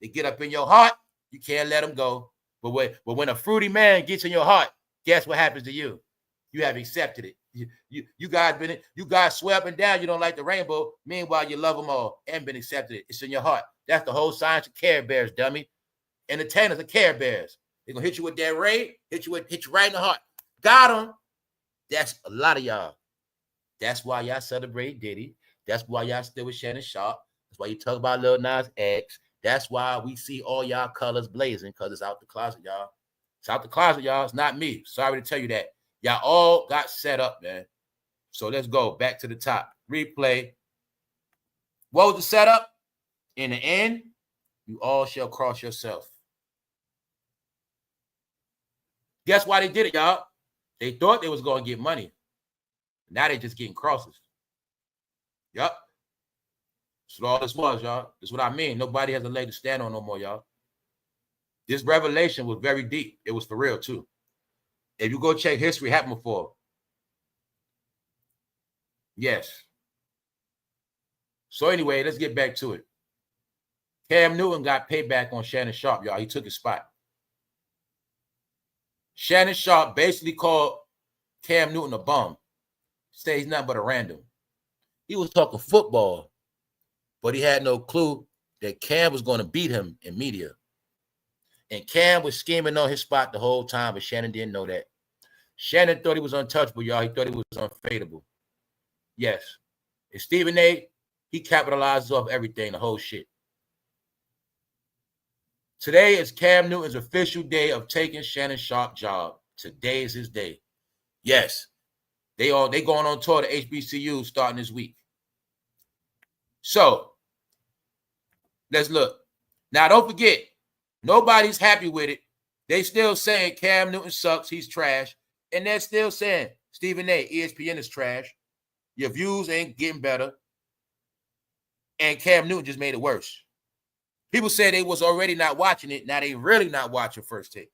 They get up in your heart, you can't let them go. But when a fruity man gets in your heart, guess what happens to you? You have accepted it. You guys swear up and down you don't like the rainbow. Meanwhile, you love them all and been accepted. It's in your heart. That's the whole science of Care Bears, dummy. Entertainers are Care Bears. They're gonna hit you with that ray, hit you right in the heart. Got them. That's a lot of y'all. That's why y'all celebrate Diddy. That's why y'all still with Shannon Sharpe. That's why you talk about Lil Nas X. That's why we see all y'all colors blazing, because it's out the closet, y'all. It's out the closet, y'all. It's not me. Sorry to tell you that. Y'all all got set up, man. So let's go back to the top. Replay. What was the setup? In the end, you all shall cross yourself. Guess why they did it, y'all? They thought they was going to get money. Now they just getting crosses. Yup. That's what all this was, y'all. That's what I mean. Nobody has a leg to stand on no more, y'all. This revelation was very deep. It was for real, too. If you go check history, happened before. Yes. So anyway, let's get back to it. Cam Newton got payback on Shannon Sharpe, y'all. He took his spot. Shannon Sharpe basically called Cam Newton a bum. Say he's nothing but a random. He was talking football, but he had no clue that Cam was going to beat him in media. And Cam was scheming on his spot the whole time, but Shannon didn't know that. Shannon thought he was untouchable, y'all. He thought he was unfadable. Yes. And Stephen A., he capitalizes off everything, the whole shit. Today is Cam Newton's official day of taking Shannon Sharpe's job. Today is his day. Yes. They going on tour to HBCU starting this week. So, let's look. Now, don't forget, nobody's happy with it. They still saying Cam Newton sucks, he's trash. And they're still saying, Stephen A., ESPN is trash. Your views ain't getting better. And Cam Newton just made it worse. People said they was already not watching it. Now they really not watching First Take.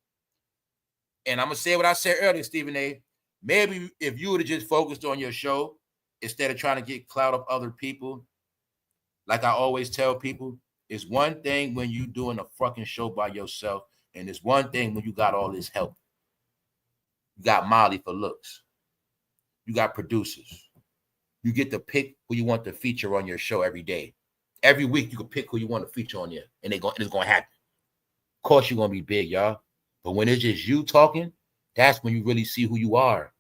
And I'm going to say what I said earlier, Stephen A. Maybe if you would have just focused on your show instead of trying to get clout of other people, like I always tell people, it's one thing when you doing a fucking show by yourself. And it's one thing when you got all this help. You got Molly for looks. You got producers. You get to pick who you want to feature on your show every day. Every week, you can pick who you want to feature on there, and it's going to happen. Of course, you're going to be big, y'all. But when it's just you talking, that's when you really see who you are.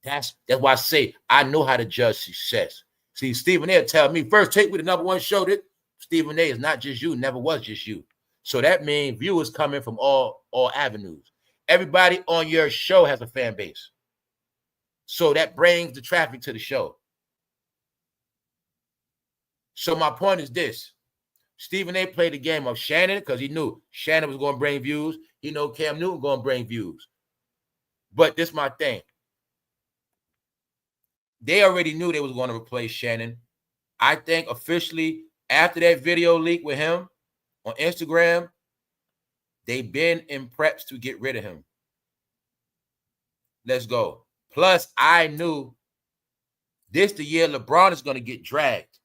That's why I say I know how to judge success. See, Stephen A. tell me, First Take with the #1 show that Stephen A. is not just you, never was just you. So that means viewers coming from all avenues. Everybody on your show has a fan base. So that brings the traffic to the show. So my point is this. Stephen A. played the game of Shannon because he knew Shannon was going to bring views. He knew Camnewton was going to bring views. But this is my thing. They already knew they was going to replace Shannon. I think officially after that video leak with him on Instagram, they've been in preps to get rid of him. Let's go. Plus, I knew this the year LeBron is going to get dragged.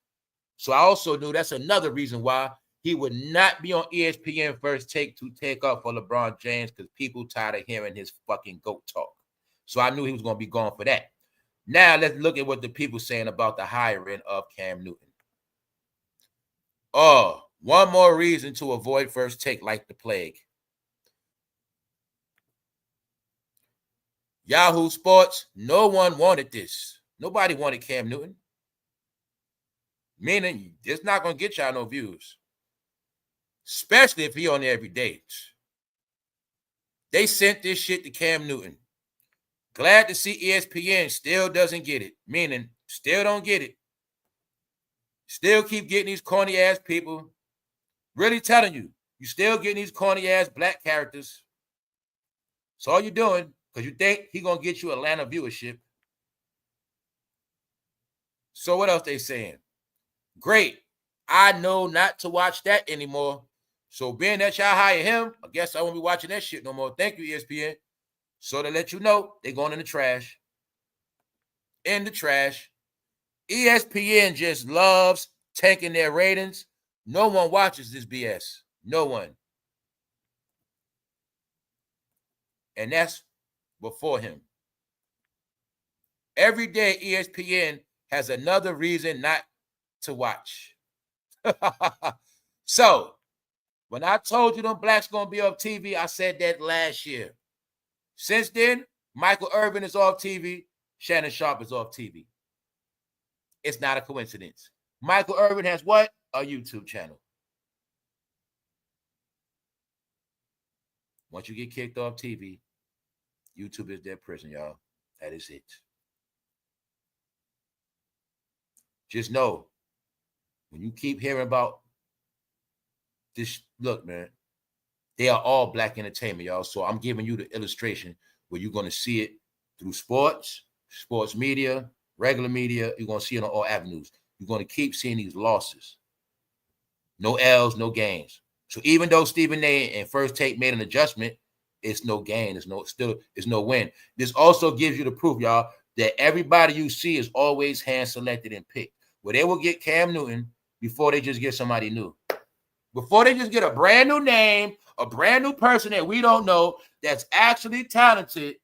So I also knew that's another reason why he would not be on ESPN First Take to take up for LeBron James because people tired of hearing his fucking GOAT talk. So I knew he was going to be gone for that. Now let's look at what the people saying about the hiring of Cam Newton. Oh, one more reason to avoid First Take like the plague. Yahoo Sports, no one wanted this. Nobody wanted Cam Newton. Meaning, it's not going to get y'all no views. Especially if he on there every day. They sent this shit to Cam Newton. Glad to see ESPN still doesn't get it. Meaning, still don't get it. Still keep getting these corny-ass people. Really telling you, you still getting these corny-ass black characters. That's all you're doing because you think he going to get you Atlanta viewership. So what else they saying? Great. I know not to watch that anymore. So being that y'all hire him, I guess I won't be watching that shit no more. Thank you, ESPN. So to let you know, they're going in the trash. In the trash. ESPN just loves tanking their ratings. No one watches this BS. No one. And that's before him. Every day, ESPN has another reason not to watch. So, when I told you them blacks going to be off TV, I said that last year. Since then, Michael Irvin is off TV. Shannon Sharpe is off TV. It's not a coincidence. Michael Irvin has what? A YouTube channel. Once you get kicked off TV, YouTube is their prison, y'all. That is it. Just know, when you keep hearing about this, look, man, they are all black entertainment, y'all. So I'm giving you the illustration where you're going to see it through sports media, regular media. You're going to see it on all avenues. You're going to keep seeing these losses. No L's, no gains. So even though Stephen A. and First Take made an adjustment, it's no gain. It's no win. This also gives you the proof, y'all, that everybody you see is always hand selected and picked. Where they will get Cam Newton before they just get somebody new. Before they just get a brand new name, a brand new person that we don't know that's actually talented,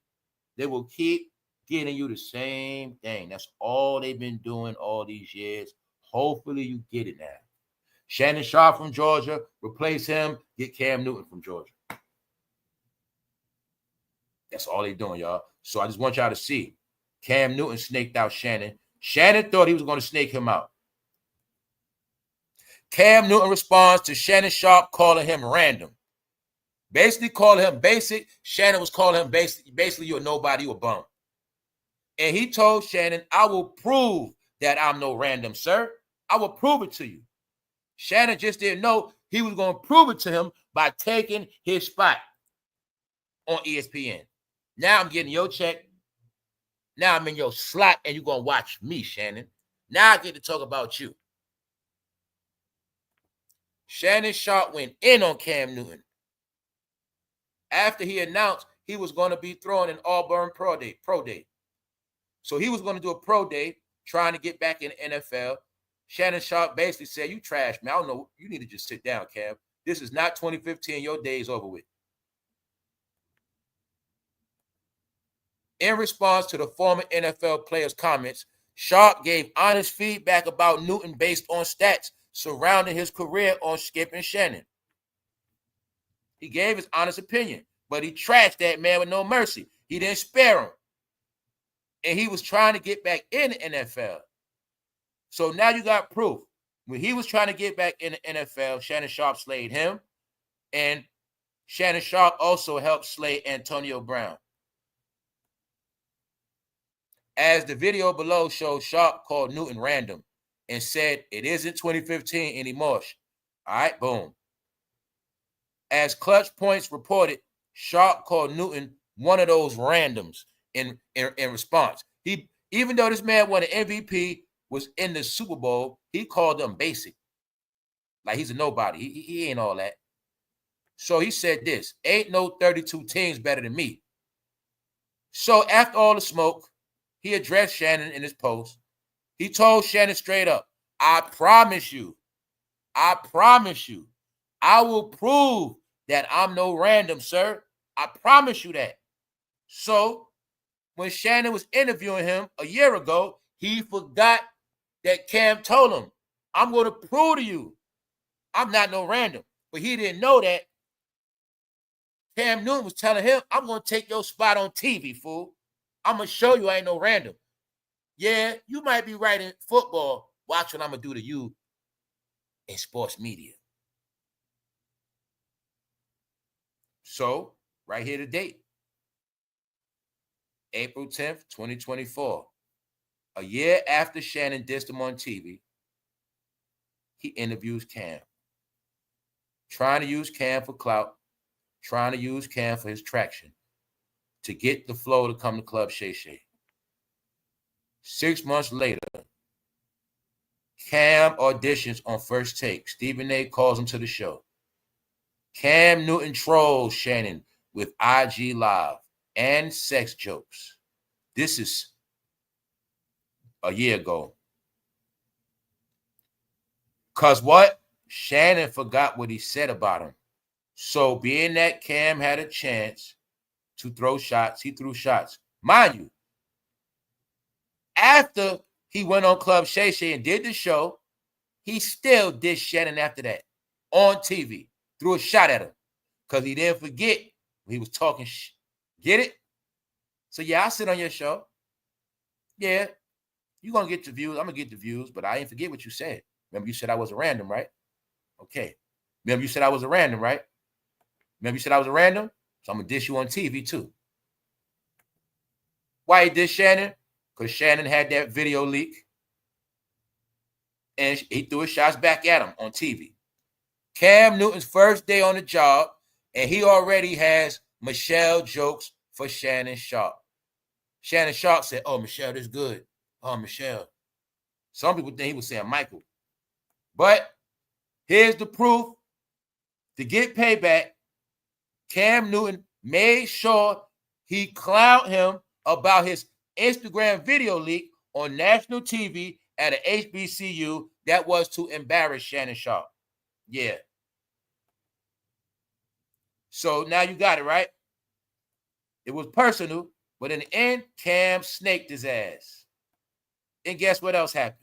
they will keep getting you the same thing. That's all they've been doing all these years. Hopefully you get it now. Shannon Sharpe from Georgia, replace him, get Cam Newton from Georgia. That's all they're doing, y'all. So I just want y'all to see. Cam Newton snaked out Shannon. Shannon thought he was going to snake him out. Cam Newton responds to Shannon Sharpe calling him random. Basically calling him basic. Shannon was calling him basically you're nobody, you a bum. And he told Shannon, I will prove that I'm no random, sir. I will prove it to you. Shannon just didn't know he was going to prove it to him by taking his spot on ESPN. Now I'm getting your check. Now I'm in your slot and you're going to watch me, Shannon. Now I get to talk about you. Shannon Sharpe went in on Cam Newton after he announced he was going to be throwing an Auburn pro day. So he was going to do a pro day trying to get back in the NFL. Shannon Sharpe basically said, you trash, man. I don't know. You need to just sit down, Cam. This is not 2015. Your day is over with. In response to the former NFL player's comments, Sharpe gave honest feedback about Newton based on stats surrounding his career on Skip and Shannon. He gave his honest opinion, but he trashed that man with no mercy. He didn't spare him. And he was trying to get back in the NFL. So now you got proof. When he was trying to get back in the NFL, Shannon Sharpe slayed him. And Shannon Sharpe also helped slay Antonio Brown. As the video below shows, Sharpe called Newton random and said it isn't 2015 anymore. All right, boom. As Clutch Points reported, Sharpe called Newton one of those randoms in response. Even though this man won an MVP, was in the Super Bowl, he called them basic. Like he's a nobody. He ain't all that. So he said this, ain't no 32 teams better than me. So after all the smoke, he addressed Shannon in his post. He told Shannon straight up, I promise you, I will prove that I'm no random, sir. I promise you that. So when Shannon was interviewing him a year ago, he forgot that Cam told him, I'm going to prove to you I'm not no random. But he didn't know that Cam Newton was telling him, I'm going to take your spot on TV, fool. I'm going to show you I ain't no random. Yeah, you might be right in football. Watch what I'm going to do to you in sports media. So, right here the date. April 10th, 2024. A year after Shannon dissed him on TV, he interviews Cam. Trying to use Cam for clout, trying to use Cam for his traction to get the flow to come to Club Shay Shay. 6 months later, Cam auditions on First Take. Stephen A. calls him to the show. Cam Newton trolls Shannon with IG Live and sex jokes. This is a year ago. Because what? Shannon forgot what he said about him. So being that Cam had a chance to throw shots, he threw shots. Mind you, after he went on Club Shay Shay and did the show, he still dissed Shannon after that on TV. Threw a shot at him because he didn't forget he was talking shit. Get it? So yeah, I sit on your show. Yeah, you're going to get the views. I'm going to get the views, but I ain't forget what you said. Remember you said I was a random, right? Okay. Remember you said I was a random, right? Remember you said I was a random? So I'm going to dish you on TV too. Why he did Shannon? Because Shannon had that video leak. And he threw his shots back at him on TV. Cam Newton's first day on the job, and he already has Michelle jokes for Shannon Sharpe. Shannon Sharpe said, oh, Michelle, this is good. Oh, Michelle. Some people think he was saying Michael. But here's the proof. To get payback, Cam Newton made sure he clowned him about his Instagram video leak on national TV at an HBCU that was to embarrass Shannon Sharpe. Yeah. So now you got it, right? It was personal, but in the end, Cam snaked his ass. And guess what else happened?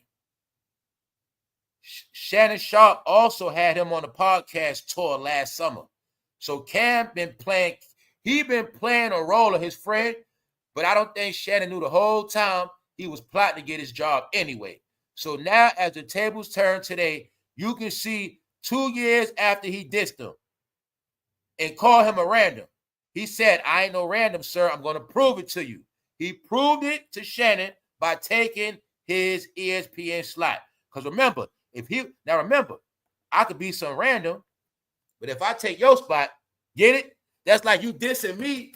Shannon Sharpe also had him on a podcast tour last summer. So Cam been playing a role of his friend, but I don't think Shannon knew the whole time he was plotting to get his job anyway. So now as the tables turn today, you can see 2 years after he dissed him and called him a random. He said, I ain't no random, sir. I'm going to prove it to you. He proved it to Shannon by taking his ESPN slot. Because remember, I could be some random, but if I take your spot, get it? That's like you dissing me.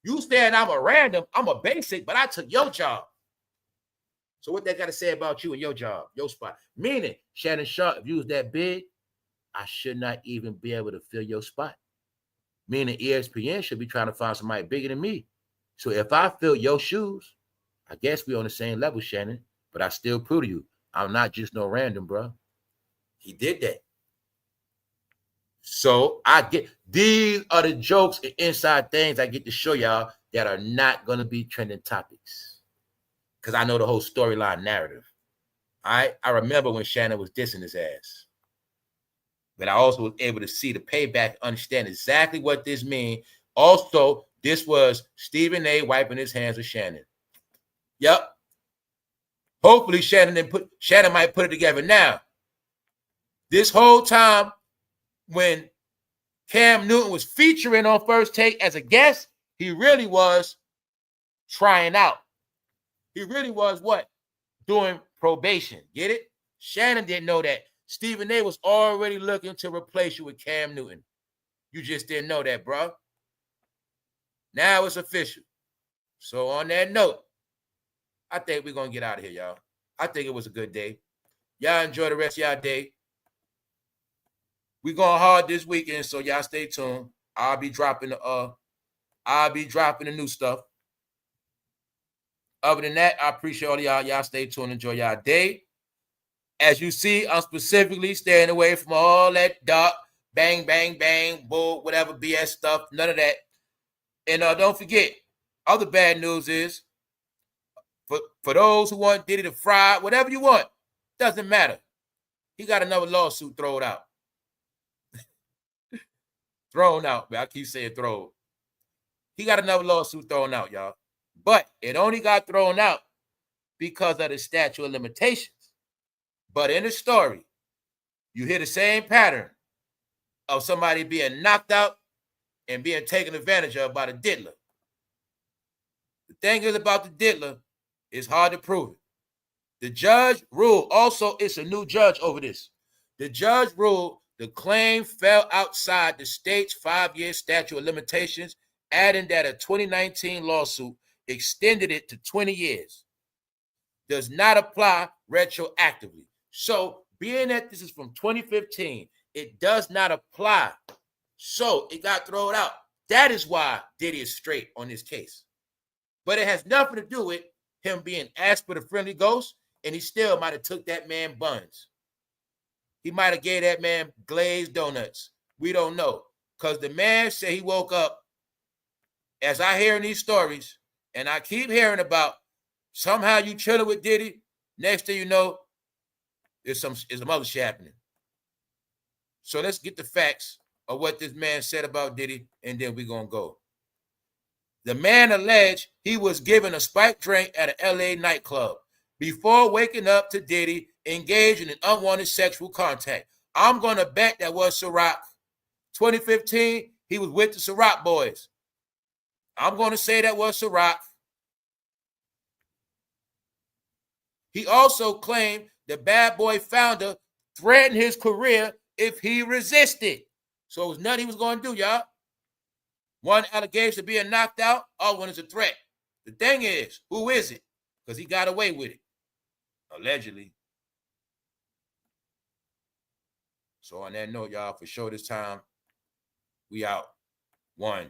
You saying I'm a random, I'm a basic, but I took your job. So what that got to say about you and your job, your spot? Meaning, Shannon Sharpe, if you was that big, I should not even be able to fill your spot. Meaning ESPN should be trying to find somebody bigger than me. So if I fill your shoes, I guess we're on the same level, Shannon, but I still prove to you, I'm not just no random, bro. He did that. So these are the jokes and inside things I get to show y'all that are not going to be trending topics. Because I know the whole storyline narrative. All right. I remember when Shannon was dissing his ass. But I also was able to see the payback, understand exactly what this means. Also, this was Stephen A. wiping his hands with Shannon. Yep. Hopefully Shannon might put it together now. This whole time when Cam Newton was featuring on First Take as a guest, he really was trying out. He really was what? Doing probation. Get it? Shannon didn't know that. Stephen A. was already looking to replace you with Cam Newton. You just didn't know that, bro. Now it's official. So on that note, I think we're going to get out of here, y'all. I think it was a good day. Y'all enjoy the rest of y'all day. We're going hard this weekend, so y'all stay tuned. I'll be dropping the new stuff. Other than that, I appreciate all y'all. Y'all stay tuned. Enjoy y'all day. As you see, I'm specifically staying away from all that dark, bang, bang, bang, bull, whatever BS stuff. None of that. And don't forget, other bad news is, for those who want Diddy to fry, whatever you want, doesn't matter. He got another lawsuit thrown out. Thrown out. I keep saying thrown. He got another lawsuit thrown out, y'all. But it only got thrown out because of the statute of limitations. But in the story, you hear the same pattern of somebody being knocked out and being taken advantage of by the diddler. The thing is about the diddler, it's hard to prove it. The judge ruled, also it's a new judge over this. The judge ruled the claim fell outside the state's 5-year statute of limitations, adding that a 2019 lawsuit extended it to 20 years. Does not apply retroactively. So being that this is from 2015, it does not apply. So it got thrown out. That is why Diddy is straight on this case. But it has nothing to do with him being asked for the friendly ghost, and he still might have took that man buns. He might have gave that man glazed donuts. We don't know. Because the man said he woke up, as I hear in these stories, and I keep hearing about somehow you chilling with Diddy, next thing you know, there's some other shit happening. So let's get the facts of what this man said about Diddy, and then we're going to go. The man alleged he was given a spiked drink at an LA nightclub before waking up to Diddy engaging in unwanted sexual contact. I'm going to bet that was Ciroc. 2015, he was with the Ciroc boys. I'm going to say that was Ciroc. He also claimed the Bad Boy founder threatened his career if he resisted. So it was nothing he was going to do, y'all. One allegation of being knocked out, other one is a threat. The thing is, who is it? Because he got away with it. Allegedly. So on that note, y'all, for sure this time, we out. 1.